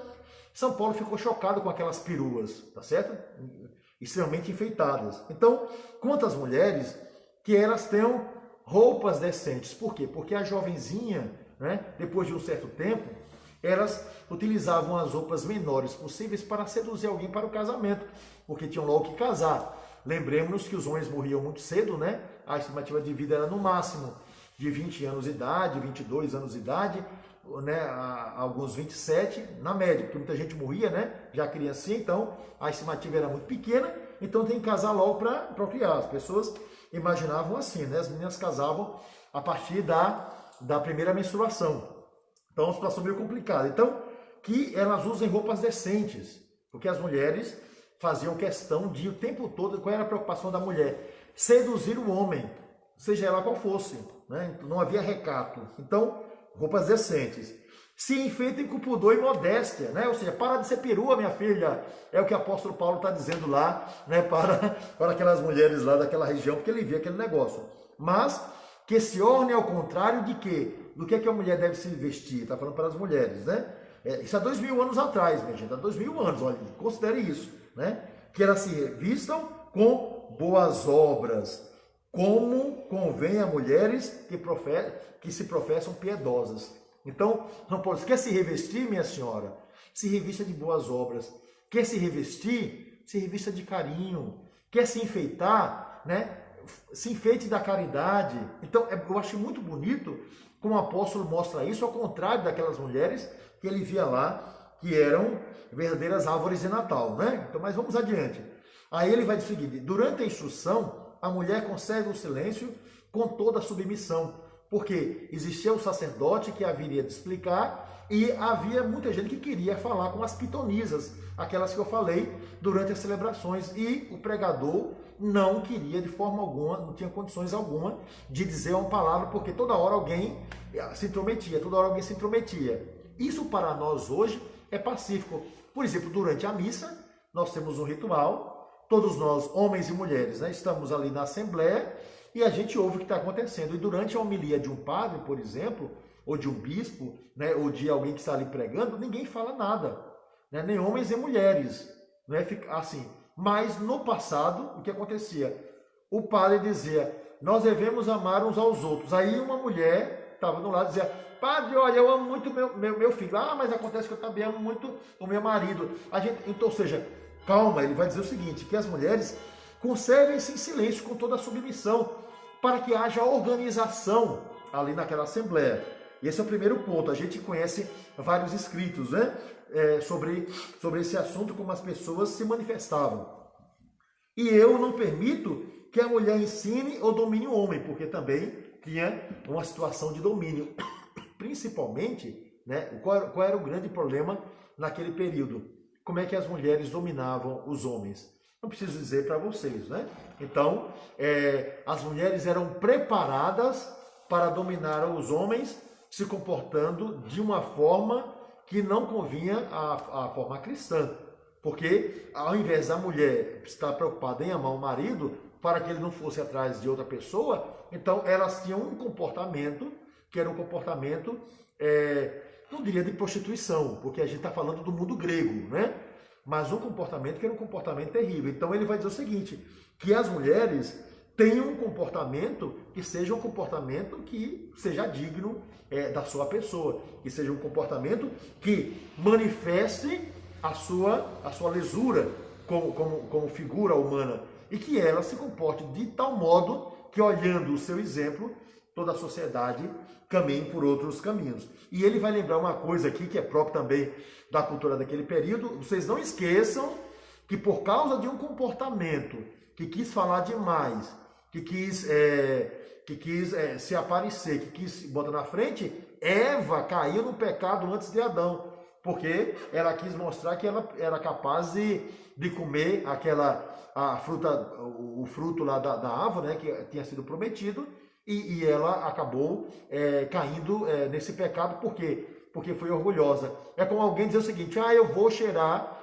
São Paulo ficou chocado com aquelas peruas, tá certo? Extremamente enfeitadas. Então, quantas mulheres que elas tenham roupas decentes. Por quê? Porque a jovenzinha, né, depois de um certo tempo, elas utilizavam as roupas menores possíveis para seduzir alguém para o casamento, porque tinham logo que casar. Lembremos que os homens morriam muito cedo, né? A estimativa de vida era no máximo de 20 anos de idade, 22 anos de idade, né? Alguns 27, na média, porque muita gente morria, né? Já criancinha, então a estimativa era muito pequena, então tem que casar logo para procriar. As pessoas imaginavam assim, né? As meninas casavam a partir da primeira menstruação. Então, é uma situação meio complicada. Então, que elas usem roupas decentes, porque as mulheres faziam questão de, o tempo todo, qual era a preocupação da mulher? Seduzir o homem, seja ela qual fosse, né? Não havia recato. Então, roupas decentes. Se enfeitem com pudor e modéstia, né? Ou seja, para de ser perua, minha filha. É o que o apóstolo Paulo está dizendo lá, né? Para aquelas mulheres lá daquela região, porque ele via aquele negócio. Mas que se orne ao contrário de quê? Do que a mulher deve se vestir? Está falando para as mulheres, né? Isso há 2000 anos atrás, minha gente. Há 2000 anos, olha, considere isso, né? Que elas se revistam com boas obras, como convém a mulheres que se professam piedosas. Então, não pode. Quer se revestir, minha senhora? Se revista de boas obras. Quer se revestir? Se revista de carinho. Quer se enfeitar, né? Se enfeite da caridade. Então, eu acho muito bonito como o apóstolo mostra isso, ao contrário daquelas mulheres que ele via lá, que eram verdadeiras árvores de Natal, né? Então, mas vamos adiante. Aí ele vai dizer o seguinte: durante a instrução, a mulher conserva o silêncio com toda a submissão, Porque existia o sacerdote que haveria de explicar e havia muita gente que queria falar com as pitonisas, aquelas que eu falei durante as celebrações, e o pregador não queria de forma alguma, não tinha condições alguma de dizer uma palavra, porque toda hora alguém se intrometia, toda hora alguém se intrometia. Isso para nós hoje é pacífico. Por exemplo, durante a missa, nós temos um ritual, todos nós, homens e mulheres, né, estamos ali na assembleia e a gente ouve o que está acontecendo. E durante a homilia de um padre, por exemplo, ou de um bispo, né, ou de alguém que está ali pregando, ninguém fala nada, né, nem homens nem mulheres, não é assim. Mas no passado, o que acontecia? O padre dizia, nós devemos amar uns aos outros. Aí uma mulher estava do lado e dizia, padre, olha, eu amo muito meu filho. Ah, mas acontece que eu também amo muito o meu marido. Então, ou seja, calma, ele vai dizer o seguinte, que as mulheres conservem-se em silêncio com toda a submissão, para que haja organização ali naquela assembleia. E esse é o primeiro ponto. A gente conhece vários escritos, né, sobre esse assunto, como as pessoas se manifestavam. E eu não permito que a mulher ensine ou domine o homem, porque também tinha uma situação de domínio. Principalmente, né, qual era o grande problema naquele período? Como é que as mulheres dominavam os homens? Não preciso dizer para vocês, né? Então, as mulheres eram preparadas para dominar os homens, se comportando de uma forma que não convinha à forma cristã. Porque, ao invés da mulher estar preocupada em amar o marido, para que ele não fosse atrás de outra pessoa, então elas tinham um comportamento que era um comportamento, não diria de prostituição, porque a gente está falando do mundo grego, né? Mas um comportamento que era um comportamento terrível. Então ele vai dizer o seguinte, que as mulheres tenham um comportamento que seja um comportamento que seja digno da sua pessoa, que seja um comportamento que manifeste a sua lisura como figura humana, e que ela se comporte de tal modo que, olhando o seu exemplo, toda a sociedade caminhe por outros caminhos. E ele vai lembrar uma coisa aqui que é própria também da cultura daquele período. Vocês não esqueçam que, por causa de um comportamento que quis falar demais, que quis se aparecer, que quis botar na frente, Eva caiu no pecado antes de Adão, porque ela quis mostrar que ela era capaz de comer o fruto lá da árvore, né, que tinha sido prometido, e ela acabou caindo nesse pecado. Por quê? Porque foi orgulhosa. É como alguém dizer o seguinte, eu vou cheirar,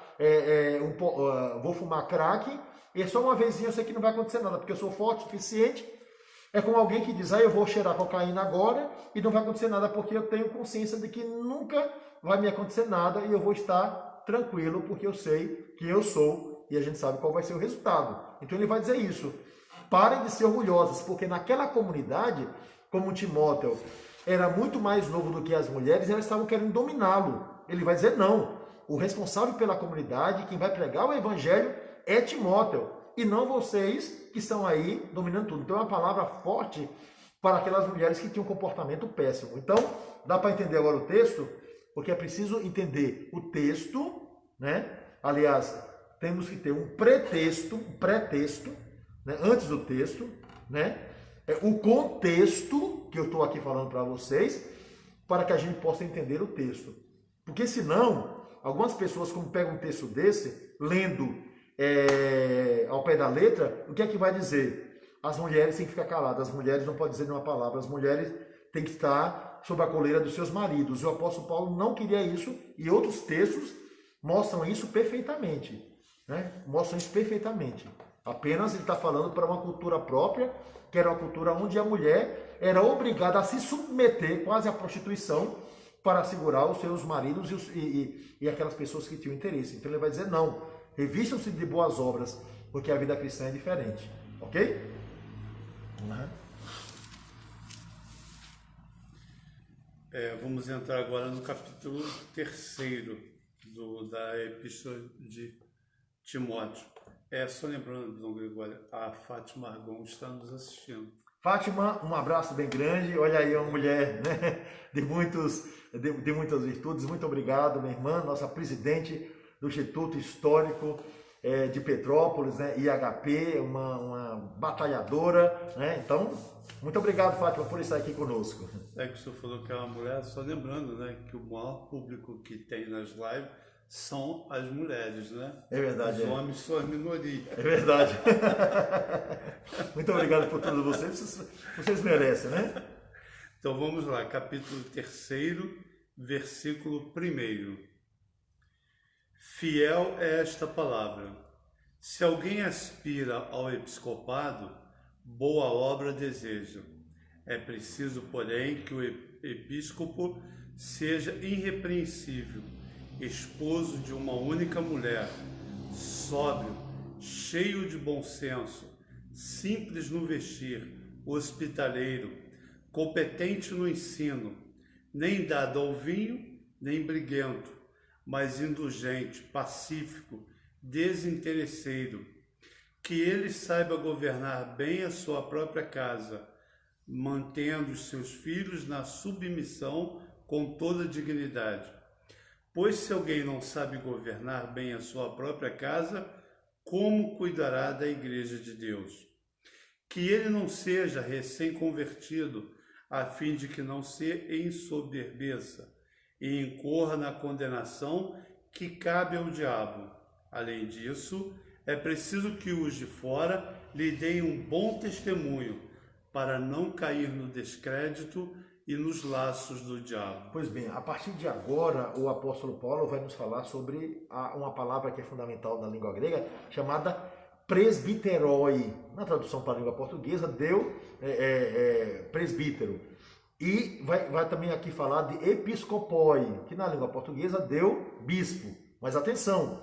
vou fumar crack, e só uma vezinha eu sei que não vai acontecer nada, porque eu sou forte o suficiente. É como alguém que diz, eu vou cheirar cocaína agora, e não vai acontecer nada, porque eu tenho consciência de que nunca vai me acontecer nada, e eu vou estar tranquilo, porque eu sei que eu sou, e a gente sabe qual vai ser o resultado. Então ele vai dizer isso. Parem de ser orgulhosas, porque naquela comunidade, como Timóteo era muito mais novo do que as mulheres, elas estavam querendo dominá-lo. Ele vai dizer não. O responsável pela comunidade, quem vai pregar o evangelho, é Timóteo, e não vocês que estão aí dominando tudo. Então é uma palavra forte para aquelas mulheres que tinham um comportamento péssimo. Então, dá para entender agora o texto? Porque é preciso entender o texto, né? Aliás, temos que ter um pré-texto, né, antes do texto, né, o contexto que eu estou aqui falando para vocês, para que a gente possa entender o texto. Porque senão, algumas pessoas, como pegam um texto desse, lendo ao pé da letra, o que é que vai dizer? As mulheres têm que ficar caladas, as mulheres não podem dizer nenhuma palavra, as mulheres têm que estar sob a coleira dos seus maridos. E o apóstolo Paulo não queria isso, e outros textos mostram isso perfeitamente, né? Mostram isso perfeitamente. Apenas ele está falando para uma cultura própria, que era uma cultura onde a mulher era obrigada a se submeter quase à prostituição para segurar os seus maridos e aquelas pessoas que tinham interesse. Então ele vai dizer não, revistam-se de boas obras, porque a vida cristã é diferente. Ok? Vamos entrar agora no capítulo 3 da Epístola de Timóteo. Só lembrando, Dom Gregório, a Fátima Argon está nos assistindo. Fátima, um abraço bem grande. Olha aí, uma mulher, né, de muitas virtudes. Muito obrigado, minha irmã, nossa presidente do Instituto Histórico de Petrópolis, né? IHP, uma batalhadora, né? Então, muito obrigado, Fátima, por estar aqui conosco. É que o senhor falou que é uma mulher, só lembrando, né, que o maior público que tem nas lives são as mulheres, né? É verdade. Os homens são a minoria. É verdade. Muito obrigado por tudo vocês merecem, né? Então vamos lá, capítulo 3, versículo 1. Fiel é esta palavra. Se alguém aspira ao episcopado, boa obra deseja. É preciso, porém, que o episcopo seja irrepreensível, esposo de uma única mulher, sóbrio, cheio de bom senso, simples no vestir, hospitaleiro, competente no ensino, nem dado ao vinho, nem briguento, mas indulgente, pacífico, desinteresseiro, que ele saiba governar bem a sua própria casa, mantendo os seus filhos na submissão com toda dignidade. Pois se alguém não sabe governar bem a sua própria casa, como cuidará da igreja de Deus? Que ele não seja recém-convertido, a fim de que não se ensoberbeça e incorra na condenação que cabe ao diabo. Além disso, é preciso que os de fora lhe deem um bom testemunho, para não cair no descrédito e nos laços do diabo. Pois bem, a partir de agora, o apóstolo Paulo vai nos falar sobre uma palavra que é fundamental na língua grega, chamada presbiteroi. Na tradução para a língua portuguesa, deu presbítero. E vai também aqui falar de episcopoi, que na língua portuguesa deu bispo. Mas atenção,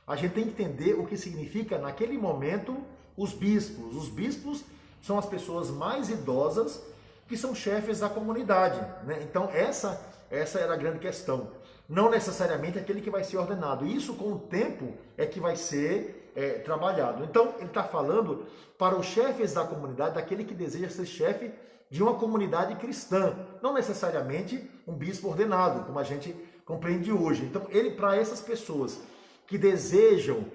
a gente tem que entender o que significa naquele momento os bispos. Os bispos são as pessoas mais idosas que são chefes da comunidade, né? Então essa era a grande questão. Não necessariamente aquele que vai ser ordenado. Isso com o tempo é que vai ser trabalhado. Então ele está falando para os chefes da comunidade, daquele que deseja ser chefe de uma comunidade cristã, não necessariamente um bispo ordenado, como a gente compreende hoje. Então ele, para essas pessoas que desejam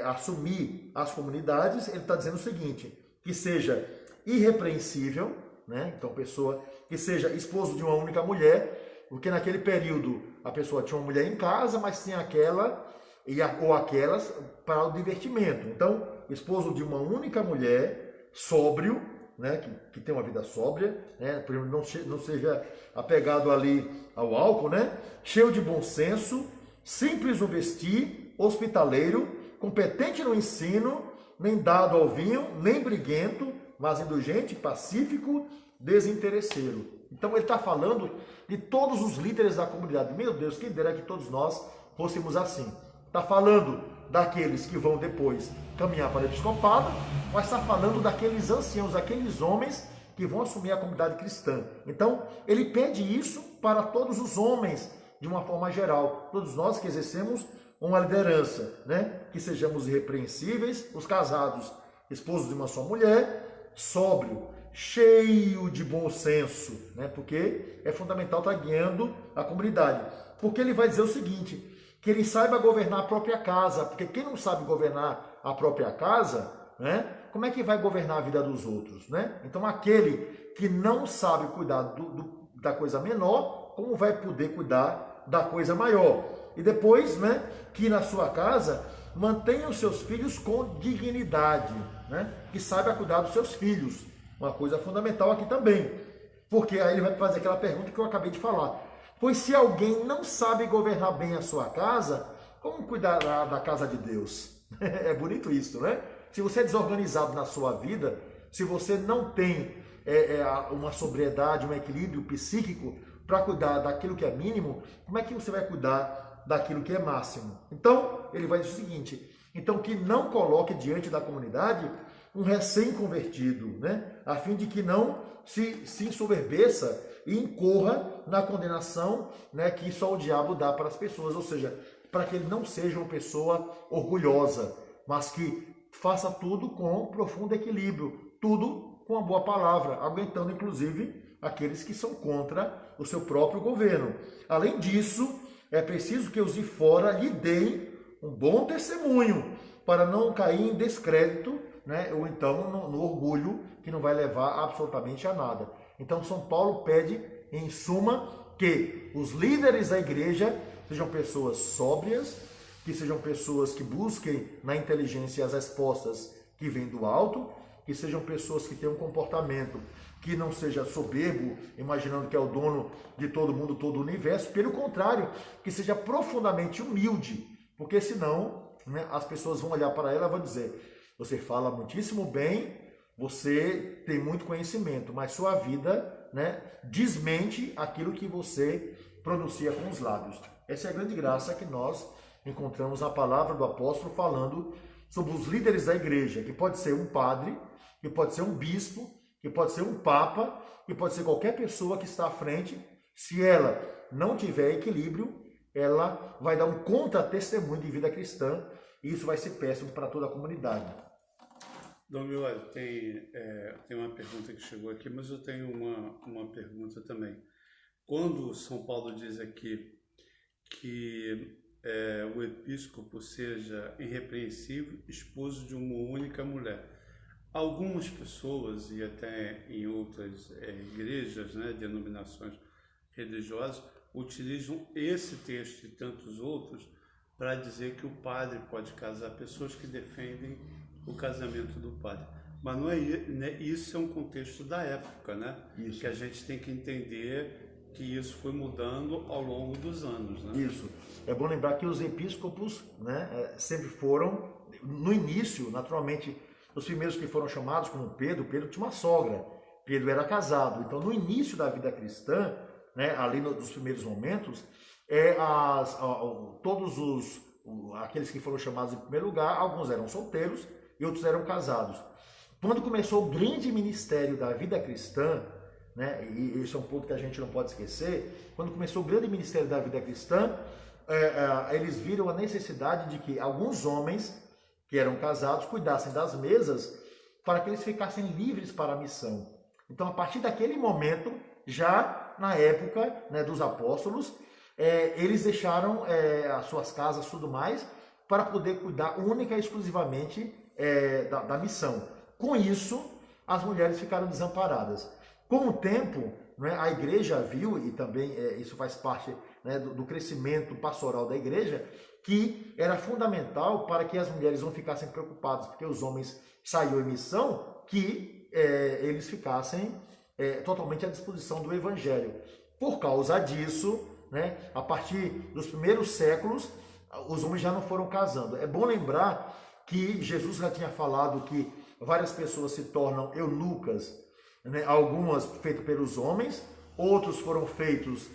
assumir as comunidades, ele está dizendo o seguinte: que seja irrepreensível, né? Então, pessoa que seja esposo de uma única mulher, porque naquele período a pessoa tinha uma mulher em casa, mas tinha aquela ou aquelas para o divertimento. Então, esposo de uma única mulher, sóbrio, né? Que tem uma vida sóbria, né? Não seja apegado ali ao álcool, né? Cheio de bom senso, simples no vestir, hospitaleiro, competente no ensino, nem dado ao vinho, nem briguento, mas indulgente, pacífico, desinteresseiro. Então ele está falando de todos os líderes da comunidade. Meu Deus, quem dera que todos nós fôssemos assim. Está falando daqueles que vão depois caminhar para o episcopado, mas está falando daqueles anciãos, daqueles homens que vão assumir a comunidade cristã. Então ele pede isso para todos os homens, de uma forma geral. Todos nós que exercemos uma liderança, né? Que sejamos irrepreensíveis, os casados, esposos de uma só mulher, sóbrio, cheio de bom senso, né? Porque é fundamental estar guiando a comunidade. Porque ele vai dizer o seguinte, que ele saiba governar a própria casa, porque quem não sabe governar a própria casa, né? Como é que vai governar a vida dos outros, né? Então aquele que não sabe cuidar da coisa menor, como vai poder cuidar da coisa maior? E depois, né, que na sua casa mantenha os seus filhos com dignidade, né? Que saiba cuidar dos seus filhos. Uma coisa fundamental aqui também. Porque aí ele vai fazer aquela pergunta que eu acabei de falar. Pois se alguém não sabe governar bem a sua casa, como cuidará da casa de Deus? É bonito isso, né? Se você é desorganizado na sua vida, se você não tem uma sobriedade, um equilíbrio psíquico para cuidar daquilo que é mínimo, como é que você vai cuidar daquilo que é máximo? Então, ele vai dizer o seguinte, então que não coloque diante da comunidade um recém-convertido, né? A fim de que não se ensoberbeça e incorra na condenação, né, que só o diabo dá para as pessoas, ou seja, para que ele não seja uma pessoa orgulhosa, mas que faça tudo com profundo equilíbrio, tudo com uma boa palavra, aguentando inclusive aqueles que são contra o seu próprio governo. Além disso, é preciso que os de fora lhe deem um bom testemunho, para não cair em descrédito, né? Ou então no orgulho, que não vai levar absolutamente a nada. Então São Paulo pede, em suma, que os líderes da igreja sejam pessoas sóbrias, que sejam pessoas que busquem na inteligência as respostas que vêm do alto, que sejam pessoas que tenham um comportamento que não seja soberbo, imaginando que é o dono de todo mundo, todo o universo. Pelo contrário, que seja profundamente humilde, porque senão, né, as pessoas vão olhar para ela e vão dizer: você fala muitíssimo bem, você tem muito conhecimento, mas sua vida, né, desmente aquilo que você pronuncia com os lábios. Essa é a grande graça que nós encontramos na palavra do apóstolo falando sobre os líderes da igreja, que pode ser um padre, que pode ser um bispo, que pode ser um papa, que pode ser qualquer pessoa que está à frente. Se ela não tiver equilíbrio, ela vai dar um contra-testemunho de vida cristã, e isso vai ser péssimo para toda a comunidade. Dom Miola, tem uma pergunta que chegou aqui, mas eu tenho uma pergunta também. Quando São Paulo diz aqui que o episcopo seja irrepreensível, esposo de uma única mulher, algumas pessoas, e até em outras igrejas, né, denominações religiosas, utilizam esse texto e tantos outros para dizer que o padre pode casar, pessoas que defendem o casamento do padre. Mas não é, né, isso é um contexto da época, né? Isso. Que a gente tem que entender que isso foi mudando ao longo dos anos, né? Isso. É bom lembrar que os episcopos, né, sempre foram, no início, naturalmente, os primeiros que foram chamados, como Pedro tinha uma sogra, Pedro era casado. Então, no início da vida cristã, né, ali nos primeiros momentos, todos aqueles que foram chamados em primeiro lugar, alguns eram solteiros e outros eram casados. Quando começou o grande ministério da vida cristã, né, e esse é um ponto que a gente não pode esquecer, quando começou o grande ministério da vida cristã, eles viram a necessidade de que alguns homens que eram casados cuidassem das mesas para que eles ficassem livres para a missão. Então, a partir daquele momento, já na época, né, dos apóstolos, eles deixaram as suas casas, tudo mais, para poder cuidar única e exclusivamente da missão. Com isso, as mulheres ficaram desamparadas. Com o tempo, né, a igreja viu, e também isso faz parte, né, do crescimento pastoral da igreja, que era fundamental para que as mulheres não ficassem preocupadas, porque os homens saíram em missão, que eles ficassem totalmente à disposição do evangelho. Por causa disso, né, a partir dos primeiros séculos, os homens já não foram casando. É bom lembrar que Jesus já tinha falado que várias pessoas se tornam eunucas, né, algumas feitas pelos homens, outros foram feitos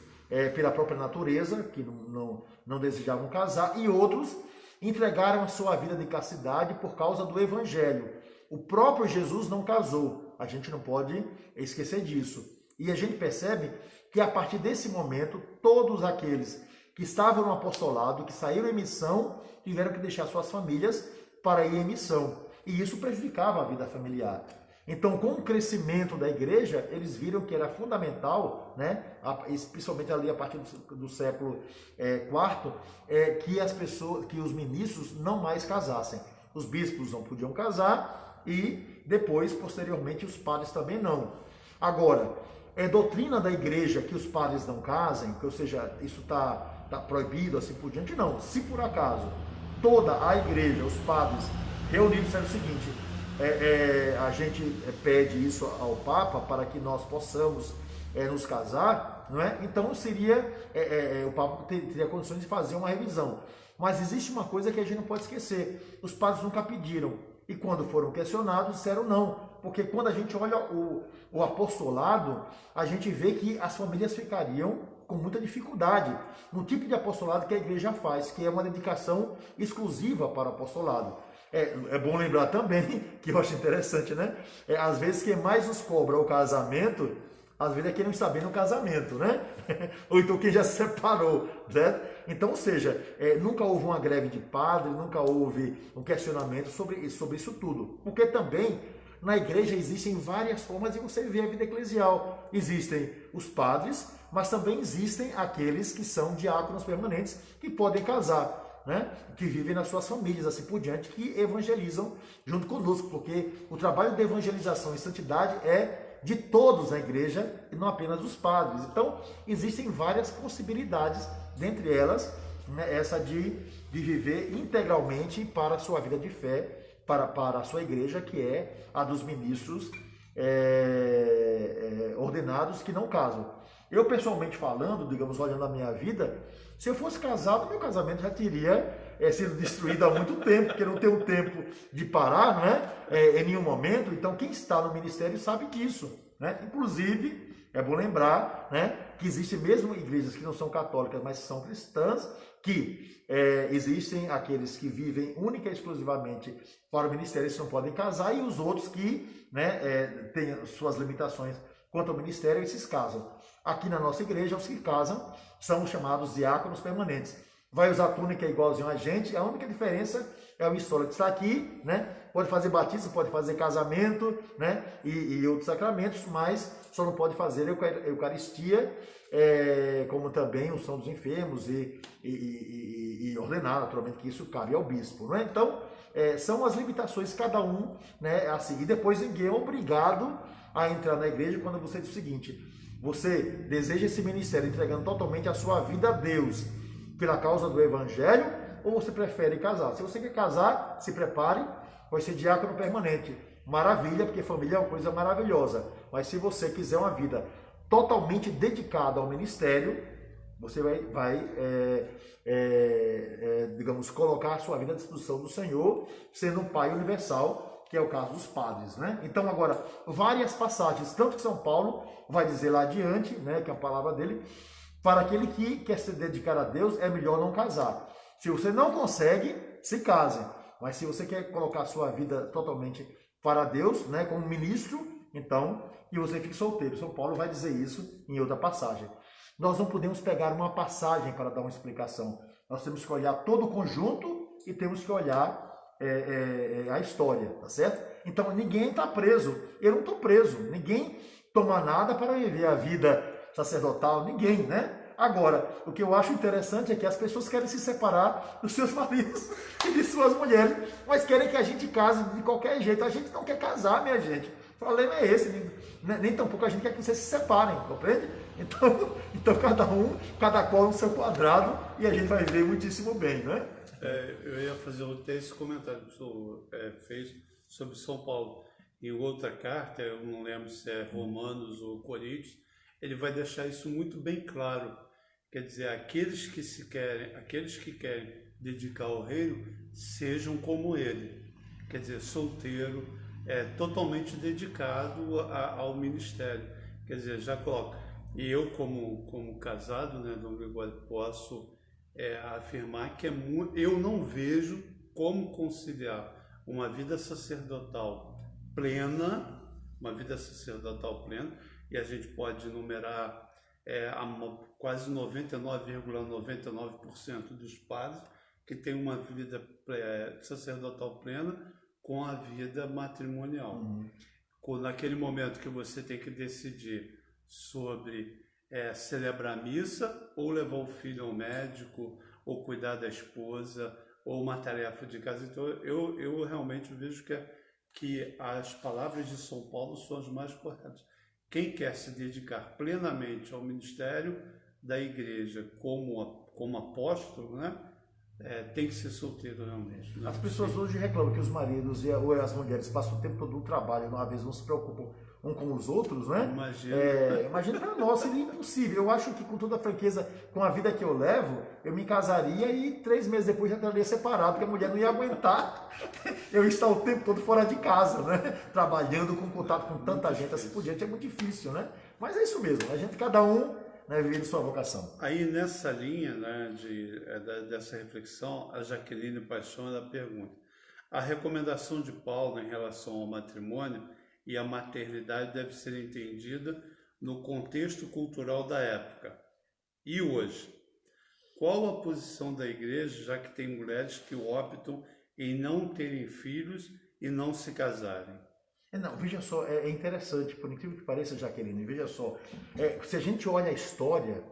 pela própria natureza, que não desejavam casar, e outros entregaram a sua vida de castidade por causa do evangelho. O próprio Jesus não casou, a gente não pode esquecer disso. E a gente percebe que a partir desse momento, todos aqueles que estavam no apostolado, que saíram em missão, tiveram que deixar suas famílias para ir em missão. E isso prejudicava a vida familiar. Então, com o crescimento da igreja, eles viram que era fundamental, né, principalmente ali a partir do século IV, que os ministros não mais casassem. Os bispos não podiam casar e depois, posteriormente, os padres também não. Agora, é doutrina da igreja que os padres não casem, ou seja, isso está proibido, assim por diante? Não. Se por acaso toda a igreja, os padres reunidos disseram o seguinte: a gente pede isso ao Papa para que nós possamos nos casar, não é? Então seria, o Papa teria condições de fazer uma revisão. Mas existe uma coisa que a gente não pode esquecer: os padres nunca pediram, e quando foram questionados disseram não, porque quando a gente olha o apostolado, a gente vê que as famílias ficariam com muita dificuldade no tipo de apostolado que a igreja faz, que é uma dedicação exclusiva para o apostolado. É bom lembrar também, que eu acho interessante, né? Às vezes quem mais nos cobra o casamento, às vezes é quem não está bem no casamento, né? Ou então quem já se separou, certo? Então, ou seja, nunca houve uma greve de padre, nunca houve um questionamento sobre isso tudo. Porque também na igreja existem várias formas de você ver a vida eclesial. Existem os padres, mas também existem aqueles que são diáconos permanentes, que podem casar. né, que vivem nas suas famílias, assim por diante, que evangelizam junto conosco, porque o trabalho de evangelização e santidade é de todos na igreja e não apenas dos padres. Então, existem várias possibilidades, dentre elas, né, essa de viver integralmente para a sua vida de fé, para a sua igreja, que é a dos ministros ordenados que não casam. Eu, pessoalmente falando, digamos, olhando a minha vida, se eu fosse casado, meu casamento já teria sido destruído há muito tempo, porque não tem um tempo de parar, não é? Em nenhum momento. Então, quem está no ministério sabe disso, né? Inclusive, é bom lembrar, né, que existem mesmo igrejas que não são católicas, mas são cristãs, que existem aqueles que vivem única e exclusivamente para o ministério, eles não podem casar, e os outros que, né, têm suas limitações quanto ao ministério, esses casam. Aqui na nossa igreja, os que casam são os chamados diáconos permanentes. Vai usar túnica igualzinho a gente, a única diferença é o mistório que está aqui, né? Pode fazer batismo, pode fazer casamento, né? E outros sacramentos, mas só não pode fazer Eucaristia, como também o São dos Enfermos e ordenar, naturalmente, que isso cabe ao bispo, né? Então, são as limitações cada um, né, a seguir. Depois ninguém é obrigado a entrar na igreja quando você diz o seguinte: você deseja esse ministério entregando totalmente a sua vida a Deus pela causa do Evangelho, ou você prefere casar? Se você quer casar, se prepare, vai ser diácono permanente. Maravilha, porque família é uma coisa maravilhosa. Mas se você quiser uma vida totalmente dedicada ao ministério, você vai digamos, colocar a sua vida à disposição do Senhor, sendo um Pai universal, que é o caso dos padres, né? Então, agora, várias passagens, tanto que São Paulo vai dizer lá adiante, né, que é a palavra dele, para aquele que quer se dedicar a Deus, é melhor não casar. Se você não consegue, se case. Mas se você quer colocar a sua vida totalmente para Deus, né, como ministro, então, que você fique solteiro. São Paulo vai dizer isso em outra passagem. Nós não podemos pegar uma passagem para dar uma explicação. Nós temos que olhar todo o conjunto e temos que olhar a história, tá certo? Então, ninguém está preso. Eu não estou preso. Ninguém toma nada para viver a vida sacerdotal. Ninguém, né? Agora, o que eu acho interessante é que as pessoas querem se separar dos seus maridos e de suas mulheres, mas querem que a gente case de qualquer jeito. A gente não quer casar, minha gente. O problema é esse. Nem tampouco a gente quer que vocês se separem, compreende? Então cada qual no seu quadrado, e a gente vai ver muitíssimo bem, né? Eu ia fazer até esse comentário que o senhor fez sobre São Paulo. Em outra carta, eu não lembro se é Romanos ou Coríntios, ele vai deixar isso muito bem claro. Quer dizer, aqueles que querem dedicar ao reino, sejam como ele. Quer dizer, solteiro, totalmente dedicado ao ministério. Quer dizer, já coloca. E eu, como casado, né, Dom Gregório, posso afirmar que eu não vejo como conciliar uma vida sacerdotal plena, e a gente pode enumerar quase 99,99% dos padres que têm uma vida sacerdotal plena com a vida matrimonial. Uhum. Naquele momento que você tem que decidir sobre celebrar a missa, ou levar o filho ao médico, ou cuidar da esposa, ou uma tarefa de casa. Então, eu realmente vejo que as palavras de São Paulo são as mais corretas. Quem quer se dedicar plenamente ao ministério da igreja como apóstolo, né, tem que ser solteiro realmente. Né? As pessoas hoje reclamam que os maridos ou as mulheres passam o tempo todo no trabalho, uma vez não se preocupam um com os outros, né? Imagina para nós, seria impossível. Eu acho que, com toda a franqueza, com a vida que eu levo, eu me casaria e 3 meses depois já estaria separado, porque a mulher não ia aguentar eu estar o tempo todo fora de casa, né? Trabalhando, com contato com tanta gente, assim por diante, é muito difícil, né? Mas é isso mesmo, a gente, cada um, né, vive sua vocação. Aí, nessa linha, né, dessa reflexão, a Jaqueline Paixão, ela pergunta: a recomendação de Paulo em relação ao matrimônio e a maternidade deve ser entendida no contexto cultural da época. E hoje? Qual a posição da igreja, já que tem mulheres que optam em não terem filhos e não se casarem? Não, veja só, é interessante, por incrível que pareça, Jaqueline, veja só, se a gente olha a história,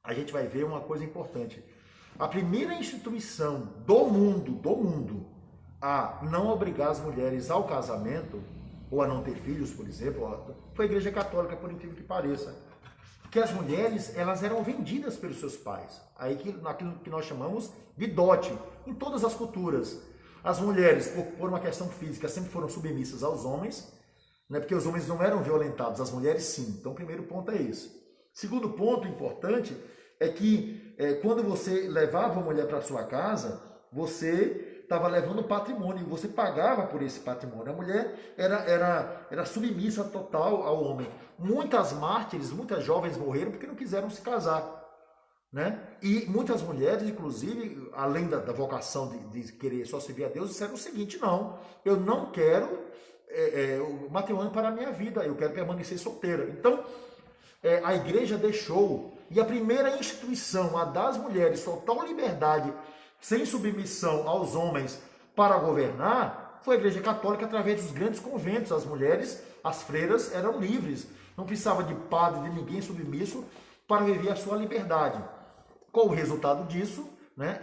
a gente vai ver uma coisa importante. a primeira instituição do mundo, a não obrigar as mulheres ao casamento, ou a não ter filhos, por exemplo, foi a Igreja Católica, por incrível que pareça. Porque as mulheres, elas eram vendidas pelos seus pais, aí naquilo que nós chamamos de dote, em todas as culturas. As mulheres, por uma questão física, sempre foram submissas aos homens, né, porque os homens não eram violentados, as mulheres sim. Então, o primeiro ponto é esse. Segundo ponto importante é que quando você levava a mulher para sua casa, você estava levando patrimônio, você pagava por esse patrimônio. A mulher era submissa total ao homem. Muitas mártires, muitas jovens morreram porque não quiseram se casar. Né? E muitas mulheres, inclusive, além da vocação de querer só servir a Deus, disseram o seguinte: não, eu não quero o matrimônio para a minha vida, eu quero permanecer solteira. Então, a igreja deixou, e a primeira instituição a dar às mulheres total liberdade, sem submissão aos homens para governar, foi a Igreja Católica através dos grandes conventos. As mulheres, as freiras, eram livres, não precisava de padre, de ninguém submisso para viver a sua liberdade. Qual o resultado disso? Né?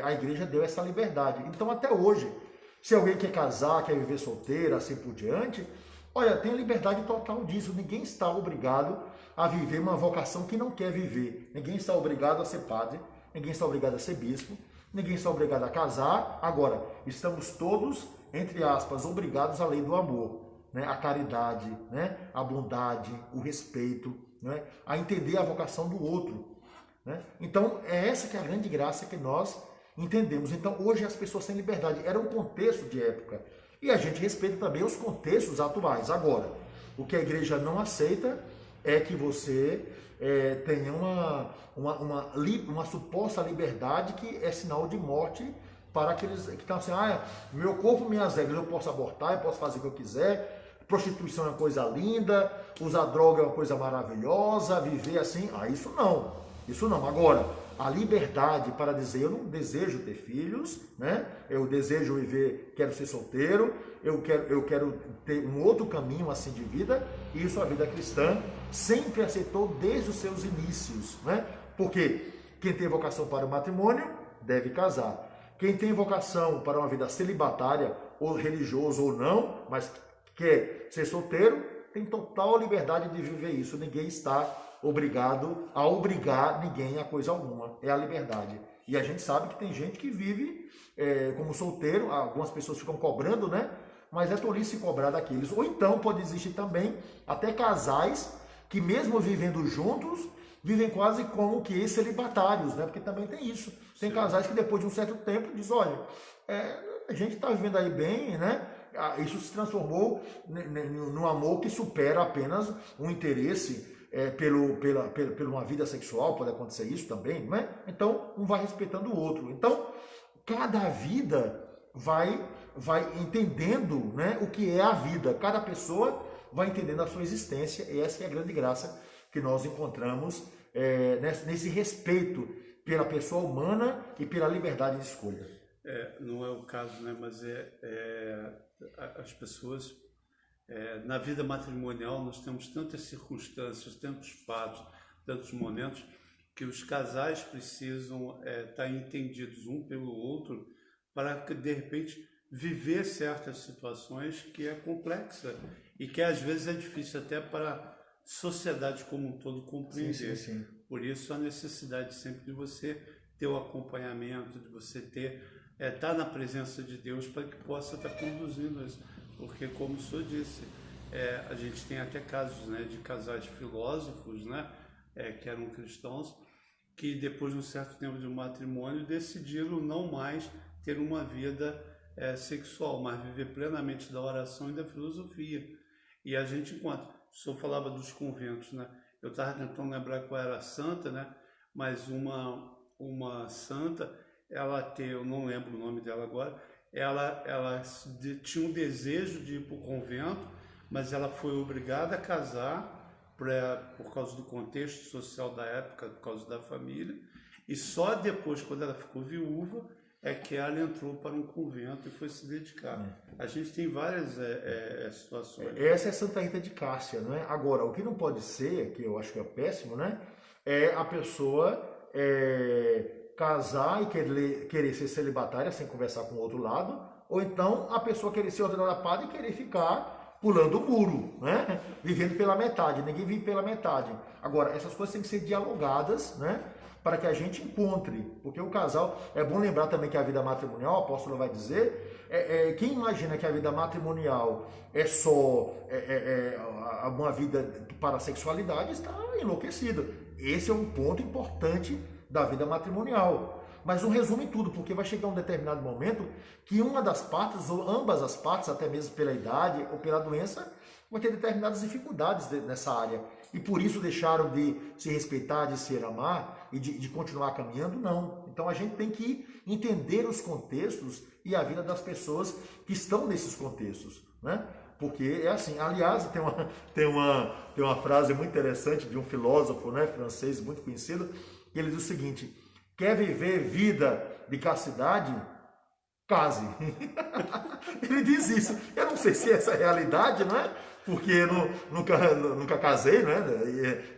A igreja deu essa liberdade. Então, até hoje, se alguém quer casar, quer viver solteira, assim por diante, olha, tem a liberdade total disso. Ninguém está obrigado a viver uma vocação que não quer viver. Ninguém está obrigado a ser padre, ninguém está obrigado a ser bispo, ninguém está obrigado a casar. Agora, estamos todos, entre aspas, obrigados à lei do amor, né? A caridade, né? A bondade, o respeito, né? A entender a vocação do outro. Né? Então, é essa que é a grande graça que nós entendemos. Então, hoje as pessoas têm liberdade. Era um contexto de época. E a gente respeita também os contextos atuais. Agora, o que a igreja não aceita é que você tenha uma suposta liberdade que é sinal de morte para aqueles que estão assim: meu corpo, minhas regras, eu posso abortar, eu posso fazer o que eu quiser, prostituição é uma coisa linda, usar droga é uma coisa maravilhosa, viver assim, isso não. Isso não. Agora, a liberdade para dizer: eu não desejo ter filhos, né? Eu desejo viver, quero ser solteiro, eu quero ter um outro caminho assim de vida. E isso a vida cristã sempre aceitou desde os seus inícios, né? Porque quem tem vocação para o matrimônio deve casar. Quem tem vocação para uma vida celibatária, ou religioso ou não, mas quer ser solteiro, tem total liberdade de viver isso. Ninguém está obrigado a obrigar ninguém a coisa alguma. É a liberdade. E a gente sabe que tem gente que vive como solteiro, algumas pessoas ficam cobrando, né? Mas é tolice cobrar daqueles. Ou então pode existir também até casais que, mesmo vivendo juntos, vivem quase como que celibatários, né? Porque também tem isso. Tem casais que depois de um certo tempo dizem: olha, a gente está vivendo aí bem, né? Isso se transformou num amor que supera apenas um interesse pela uma vida sexual. Pode acontecer isso também, não é? Então, um vai respeitando o outro. Então, cada vida vai entendendo, né, o que é a vida. Cada pessoa vai entendendo a sua existência, e essa é a grande graça que nós encontramos nesse respeito pela pessoa humana e pela liberdade de escolha. Não é o caso, né, mas as pessoas... na vida matrimonial nós temos tantas circunstâncias, tantos fatos, tantos momentos, que os casais precisam estar entendidos um pelo outro para que, de repente, viver certas situações que é complexa e que às vezes é difícil até para a sociedade como um todo compreender. Sim. Por isso a necessidade sempre de você ter o acompanhamento, de você estar na presença de Deus para que possa estar conduzindo isso. Porque, como o senhor disse, a gente tem até casos, né, de casais filósofos, né, que eram cristãos, que depois de um certo tempo de matrimônio decidiram não mais ter uma vida sexual, mas viver plenamente da oração e da filosofia. E a gente encontra. O senhor falava dos conventos, né? Eu estava tentando lembrar qual era a santa, né? Mas uma santa, eu não lembro o nome dela agora, ela tinha um desejo de ir para o convento, mas ela foi obrigada a casar por causa do contexto social da época, por causa da família, e só depois, quando ela ficou viúva, é que ela entrou para um convento e foi se dedicar. A gente tem várias situações. Essa é Santa Rita de Cássia, não é? Agora, o que não pode ser, que eu acho que é péssimo, né? É a pessoa casar e querer ser celibatária sem conversar com o outro lado, ou então a pessoa querer ser ordenada padre e querer ficar pulando o muro, né? Vivendo pela metade, ninguém vive pela metade. Agora, essas coisas têm que ser dialogadas, né? Para que a gente encontre, porque o casal, é bom lembrar também que a vida matrimonial, o apóstolo vai dizer, quem imagina que a vida matrimonial é só uma vida para a sexualidade está enlouquecido. Esse é um ponto importante da vida matrimonial. Mas não resume tudo, porque vai chegar um determinado momento que uma das partes, ou ambas as partes, até mesmo pela idade ou pela doença, vai ter determinadas dificuldades nessa área. E por isso deixaram de se respeitar, de se amar e de continuar caminhando? Não. Então a gente tem que entender os contextos e a vida das pessoas que estão nesses contextos, né? Porque é assim, aliás, tem uma frase muito interessante de um filósofo, né, francês muito conhecido, que ele diz o seguinte: quer viver vida de castidade? Case. Ele diz isso. Eu não sei se essa é a realidade, não é? Porque eu nunca casei, né?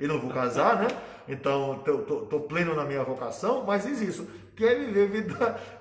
E não vou casar, né? Então, estou pleno na minha vocação, mas diz isso. Quer viver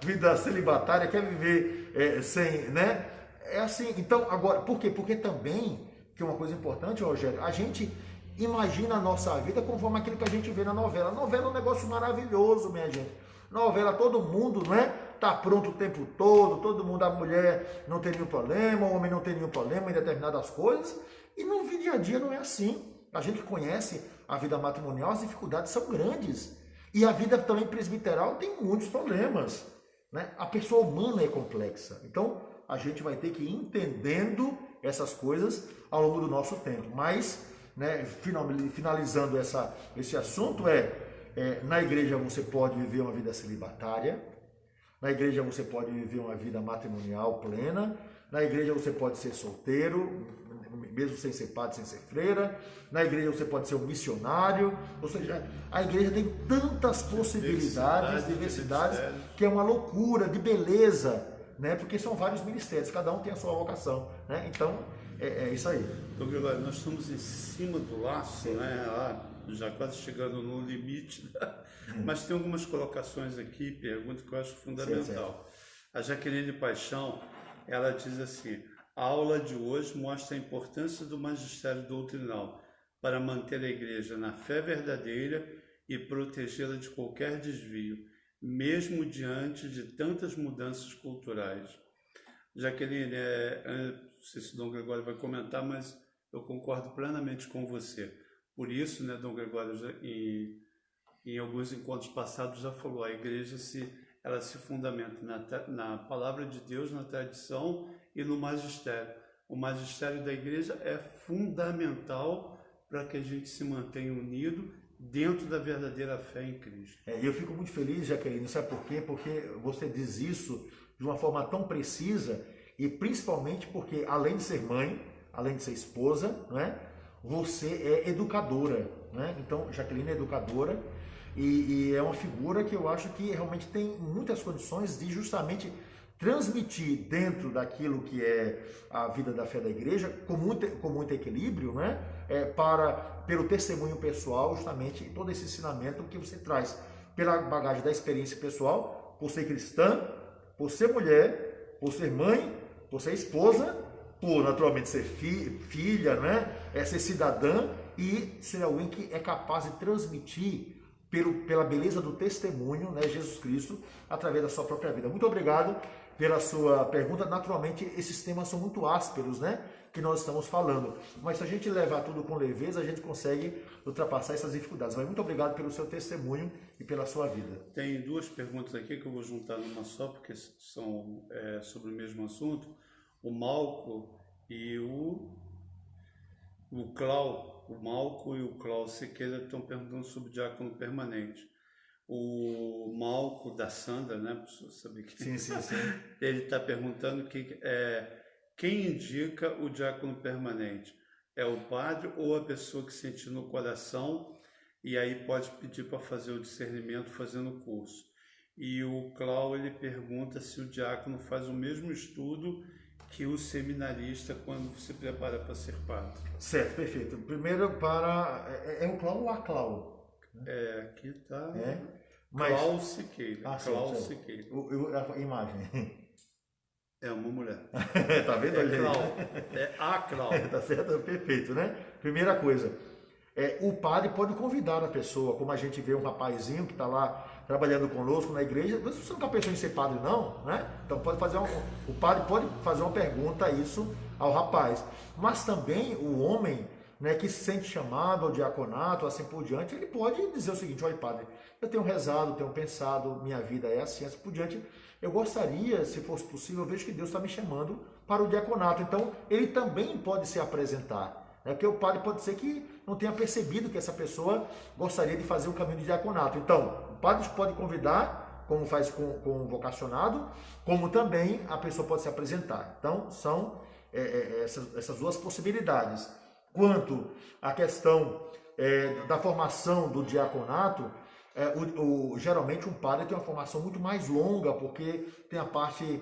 vida celibatária, quer viver sem, né? É assim. Então, agora, por quê? Porque também, que é uma coisa importante, Rogério, a gente imagina a nossa vida conforme aquilo que a gente vê na novela. A novela é um negócio maravilhoso, minha gente. Novela, todo mundo, não é? Tá pronto o tempo todo mundo, a mulher não tem nenhum problema, o homem não tem nenhum problema em determinadas coisas, e no dia a dia não é assim. A gente conhece a vida matrimonial, as dificuldades são grandes, e a vida também presbiteral tem muitos problemas, né? A pessoa humana é complexa, então a gente vai ter que ir entendendo essas coisas ao longo do nosso tempo, mas, né, finalizando esse assunto na igreja você pode viver uma vida celibatária, na igreja você pode viver uma vida matrimonial plena, na igreja você pode ser solteiro, mesmo sem ser padre, sem ser freira, na igreja você pode ser um missionário, ou seja, a igreja tem tantas possibilidades, diversidades, que é uma loucura de beleza, né? Porque são vários ministérios, cada um tem a sua vocação, né? Então, é isso aí. Então, Gregório, nós estamos em cima do laço, né? Já quase chegando no limite, mas tem algumas colocações aqui, perguntas que eu acho fundamental. A Jaqueline Paixão, ela diz assim: a aula de hoje mostra a importância do magistério doutrinal para manter a igreja na fé verdadeira e protegê-la de qualquer desvio, mesmo diante de tantas mudanças culturais. Jaqueline, não sei se o Dom Gregório vai comentar, mas eu concordo plenamente com você. Por isso, né, Dom Gregório, em alguns encontros passados já falou, a igreja ela se fundamenta na palavra de Deus, na tradição e no magistério. O magistério da igreja é fundamental para que a gente se mantenha unido dentro da verdadeira fé em Cristo. Eu fico muito feliz, Jaqueline, sabe por quê? Porque você diz isso de uma forma tão precisa e principalmente porque, além de ser mãe, além de ser esposa, não é? Você é educadora, né? Então, Jaqueline é educadora e é uma figura que eu acho que realmente tem muitas condições de justamente transmitir dentro daquilo que é a vida da fé da igreja, com muito equilíbrio, né? Pelo testemunho pessoal, justamente todo esse ensinamento que você traz pela bagagem da experiência pessoal, por ser cristã, por ser mulher, por ser mãe, por ser esposa, por naturalmente ser filha, né? Ser cidadã e ser alguém que é capaz de transmitir pela beleza do testemunho, né, Jesus Cristo, através da sua própria vida. Muito obrigado pela sua pergunta. Naturalmente, esses temas são muito ásperos, né, que nós estamos falando. Mas se a gente levar tudo com leveza, a gente consegue ultrapassar essas dificuldades. Mas muito obrigado pelo seu testemunho e pela sua vida. Tem duas perguntas aqui que eu vou juntar numa só, porque são sobre o mesmo assunto. O Malco e o Malco e o Clau Sequeira estão perguntando sobre o diácono permanente. O Malco da Sandra, né? Para você saber que sim. Ele está perguntando quem indica o diácono permanente? É o padre ou a pessoa que sentiu no coração e aí pode pedir para fazer o discernimento fazendo o curso. E o Clau, ele pergunta se o diácono faz o mesmo estudo que o seminarista quando se prepara para ser padre. Certo, perfeito. Primeiro é o Clau ou a Clau? Aqui está... Mas... Clau Siqueira. Ah, Clau certo. Siqueira. A imagem. É uma mulher. Tá vendo? É Clau. É a Clau. Tá certo? Perfeito, né? Primeira coisa, o padre pode convidar a pessoa, como a gente vê um rapazinho que está lá trabalhando conosco na igreja, você não está pensando em ser padre não, né? Então o padre pode fazer uma pergunta a isso ao rapaz. Mas também o homem, né, que se sente chamado ao diaconato, assim por diante, ele pode dizer o seguinte: olha, padre, eu tenho rezado, tenho pensado, minha vida é assim por diante. Eu gostaria, se fosse possível, eu vejo que Deus está me chamando para o diaconato. Então, ele também pode se apresentar. Porque o padre pode ser que não tenha percebido que essa pessoa gostaria de fazer o caminho de diaconato. Então, o padre pode convidar, como faz com o vocacionado, como também a pessoa pode se apresentar. Então, são essas duas possibilidades. Quanto à questão da formação do diaconato, geralmente um padre tem uma formação muito mais longa, porque tem a parte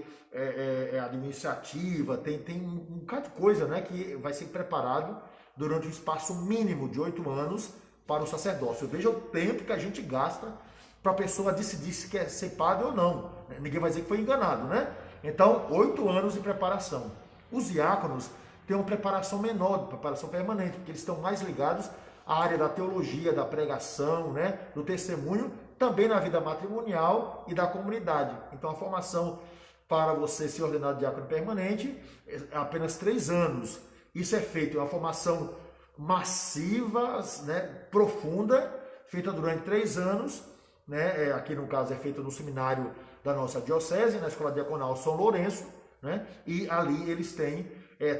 administrativa, tem um bocado de coisa, né, que vai ser preparado durante um espaço mínimo de 8 anos para o sacerdócio. Veja o tempo que a gente gasta para a pessoa decidir se quer ser padre ou não. Ninguém vai dizer que foi enganado, né? Então, 8 anos de preparação. Os diáconos têm uma preparação menor, preparação permanente, porque eles estão mais ligados à área da teologia, da pregação, né, do testemunho, também na vida matrimonial e da comunidade. Então, a formação para você ser ordenado diácono permanente é apenas 3 anos. Isso é feito em uma formação massiva, né, profunda, feita durante 3 anos, né, aqui no caso é feita no seminário da nossa diocese, na Escola Diaconal São Lourenço, né, e ali eles têm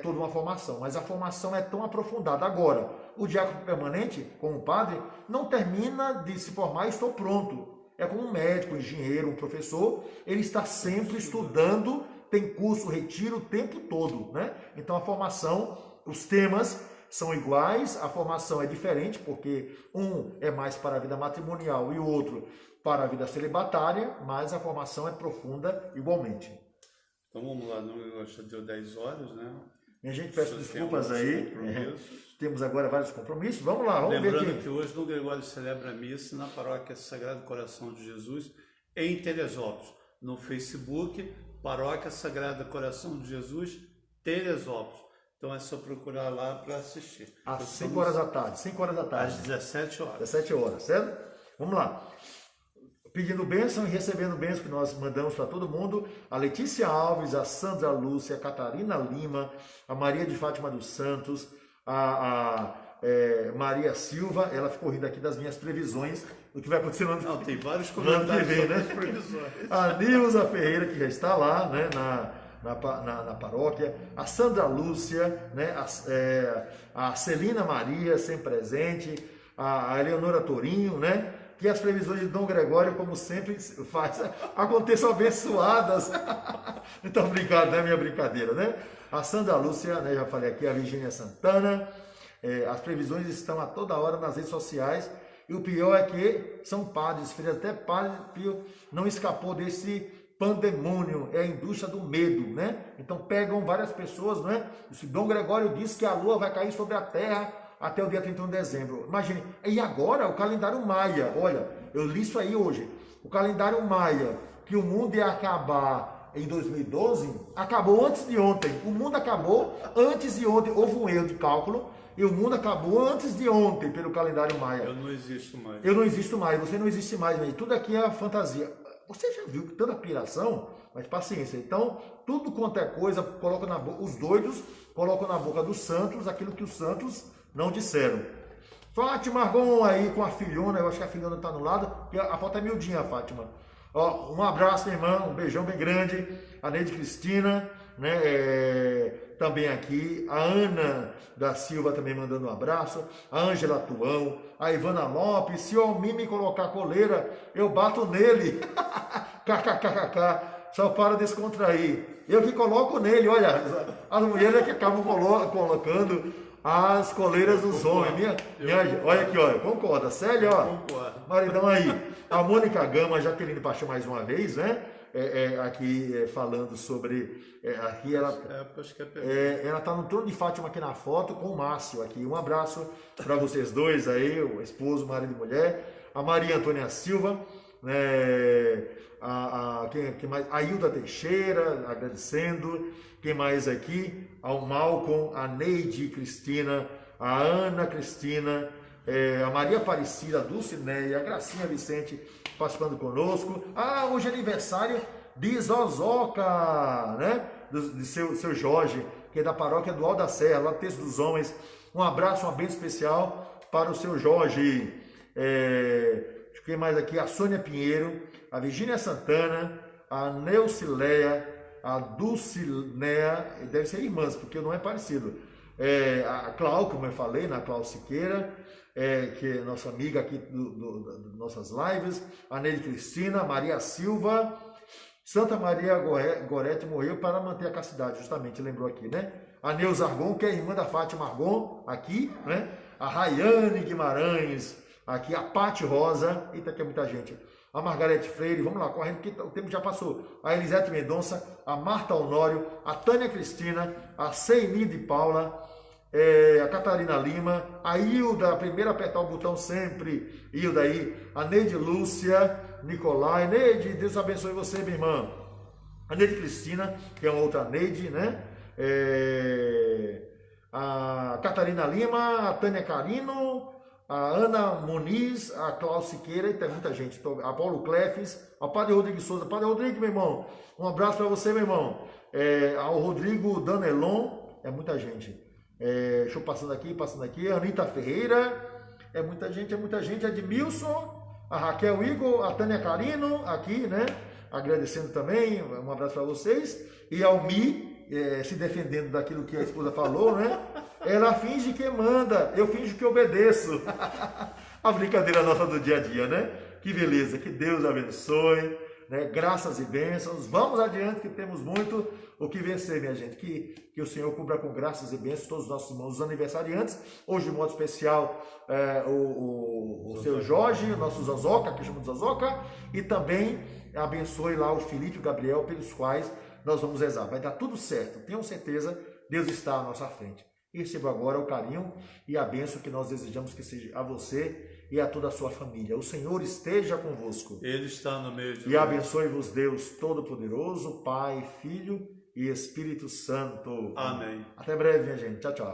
toda uma formação, mas a formação é tão aprofundada. Agora, o diácono permanente, como padre, não termina de se formar e estou pronto. É como um médico, um engenheiro, um professor, ele está sempre estudando, tem curso, retiro o tempo todo, né? Então a formação, os temas são iguais, a formação é diferente, porque um é mais para a vida matrimonial e o outro para a vida celibatária, mas a formação é profunda igualmente. Então vamos lá, não já deu 10 horas, né? Minha gente, peço desculpas aí. Temos agora vários compromissos. Vamos lá, vamos ver aqui. Lembrando que hoje Dom Gregório celebra a missa na paróquia Sagrado Coração de Jesus, em Teresópolis. No Facebook, Paróquia Sagrado Coração de Jesus, Teresópolis. Então é só procurar lá para assistir. Às 5 horas da tarde. 5 horas da tarde. Às 17 horas. 17 horas, certo? Vamos lá. Pedindo bênção e recebendo bênção que nós mandamos para todo mundo, a Letícia Alves, a Sandra Lúcia, a Catarina Lima, a Maria de Fátima dos Santos, a Maria Silva, ela ficou rindo aqui das minhas previsões do que vai acontecer no ano. Não, tem vários comentários sobre as previsões. A Nilza Ferreira, que já está lá, né, na paróquia, a Sandra Lúcia, né, a Celina Maria, sempre presente, a Eleonora Torinho, né? Que as previsões de Dom Gregório, como sempre, aconteçam abençoadas. Então, obrigado, né? Minha brincadeira, né? A Sandra Lúcia, né? Já falei aqui, a Virgínia Santana. As previsões estão a toda hora nas redes sociais. E o pior é que são padres, filhos, até Padre Pio não escapou desse pandemônio, é a indústria do medo, né? Então, pegam várias pessoas, né? Dom Gregório disse que a lua vai cair sobre a terra até o dia 31 de dezembro. Imagine, e agora o calendário maia, olha, eu li isso aí hoje, o calendário maia, que o mundo ia acabar em 2012, acabou antes de ontem. O mundo acabou antes de ontem, houve um erro de cálculo, e o mundo acabou antes de ontem pelo calendário maia. Eu não existo mais. Eu não existo mais, você não existe mais, né? Tudo aqui é fantasia. Você já viu que tanta piração? Mas paciência. Então, tudo quanto é coisa, coloca na boca, os doidos colocam na boca dos santos aquilo que os santos não disseram. Fátima Argon aí com a filhona, eu acho que a filhona está no lado, porque a foto é miudinha, Fátima. Ó, um abraço, minha irmã, um beijão bem grande. A Neide Cristina, né, também aqui. A Ana da Silva também mandando um abraço. A Ângela Tuão, a Ivana Lopes. Se o Almir me colocar coleira, eu bato nele. KKKKK, só para descontrair. Eu que coloco nele, olha, as mulheres é que acabam colocando as coleiras dos homens. Olha aqui, olha, concorda, Célia, ó. Concordo. Maridão aí. A Mônica Gama, a Jaqueline Paixão mais uma vez, né? Aqui falando sobre. Aqui ela está no trono de Fátima aqui na foto com o Márcio aqui. Um abraço para vocês dois aí, o esposo, marido e mulher. A Maria Antônia Silva, Quem mais? A Hilda Teixeira, agradecendo. Quem mais aqui? Ao Malcolm, a Neide Cristina, a Ana Cristina, a Maria Aparecida, a Dulcineia, a Gracinha Vicente participando conosco. Hoje é aniversário de Zozoca, né? De seu Jorge, que é da paróquia do Alto da Serra, lá do Terço dos Homens. Um abraço, uma bênção especial para o seu Jorge. Quem mais aqui? A Sônia Pinheiro, a Virgínia Santana, a Neucileia, a Dulcinea, deve ser irmãs, porque não é parecido. A Clau, como eu falei, na Clau Siqueira, que é nossa amiga aqui das nossas lives, a Neide Cristina, Maria Silva, Santa Maria Gorete morreu para manter a castidade, justamente, lembrou aqui, né? A Neuza Argon, que é irmã da Fátima Argon, aqui, né? A Rayane Guimarães, aqui, a Pati Rosa, eita, que é muita gente. A Margarete Freire, vamos lá, correndo, porque o tempo já passou. A Elisete Mendonça, a Marta Honório, a Tânia Cristina, a Ceini de Paula, a Catarina Lima, a Hilda, a primeira a apertar o botão sempre, Hilda aí, a Neide Lúcia, Nicolai, Neide, Deus abençoe você, minha irmã. A Neide Cristina, que é uma outra Neide, né? A Catarina Lima, a Tânia Carino, a Ana Muniz, a Cláudia Siqueira, e tem muita gente, a Paulo Clefes, a Padre Rodrigo Souza. Padre Rodrigo, meu irmão, um abraço para você, meu irmão. Ao Rodrigo Danelon, é muita gente. Deixa eu passando aqui, a Anitta Ferreira, é muita gente, a Edmilson, a Raquel Igor, a Tânia Carino, aqui, né? Agradecendo também, um abraço para vocês. E a Almi, se defendendo daquilo que a esposa falou, né? Ela finge que manda, eu finjo que obedeço. A brincadeira nossa do dia a dia, né? Que beleza, que Deus abençoe, né? Graças e bênçãos. Vamos adiante que temos muito o que vencer, minha gente. Que o Senhor cubra com graças e bênçãos todos os nossos irmãos, os aniversariantes. Hoje, de modo especial, o seu Jorge, o nosso Zozoca, que chama de Zozoca, e também abençoe lá o Felipe e o Gabriel, pelos quais nós vamos rezar. Vai dar tudo certo, tenham certeza, Deus está à nossa frente. Receba agora o carinho e a bênção que nós desejamos que seja a você e a toda a sua família. O Senhor esteja convosco. Ele está no meio de nós. E abençoe-vos Deus Todo-Poderoso, Pai, Filho e Espírito Santo. Amém. Até breve, minha gente. Tchau, tchau.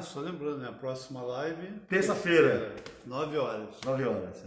Só lembrando, né? A próxima live... Terça-feira. 9 horas. 9 horas.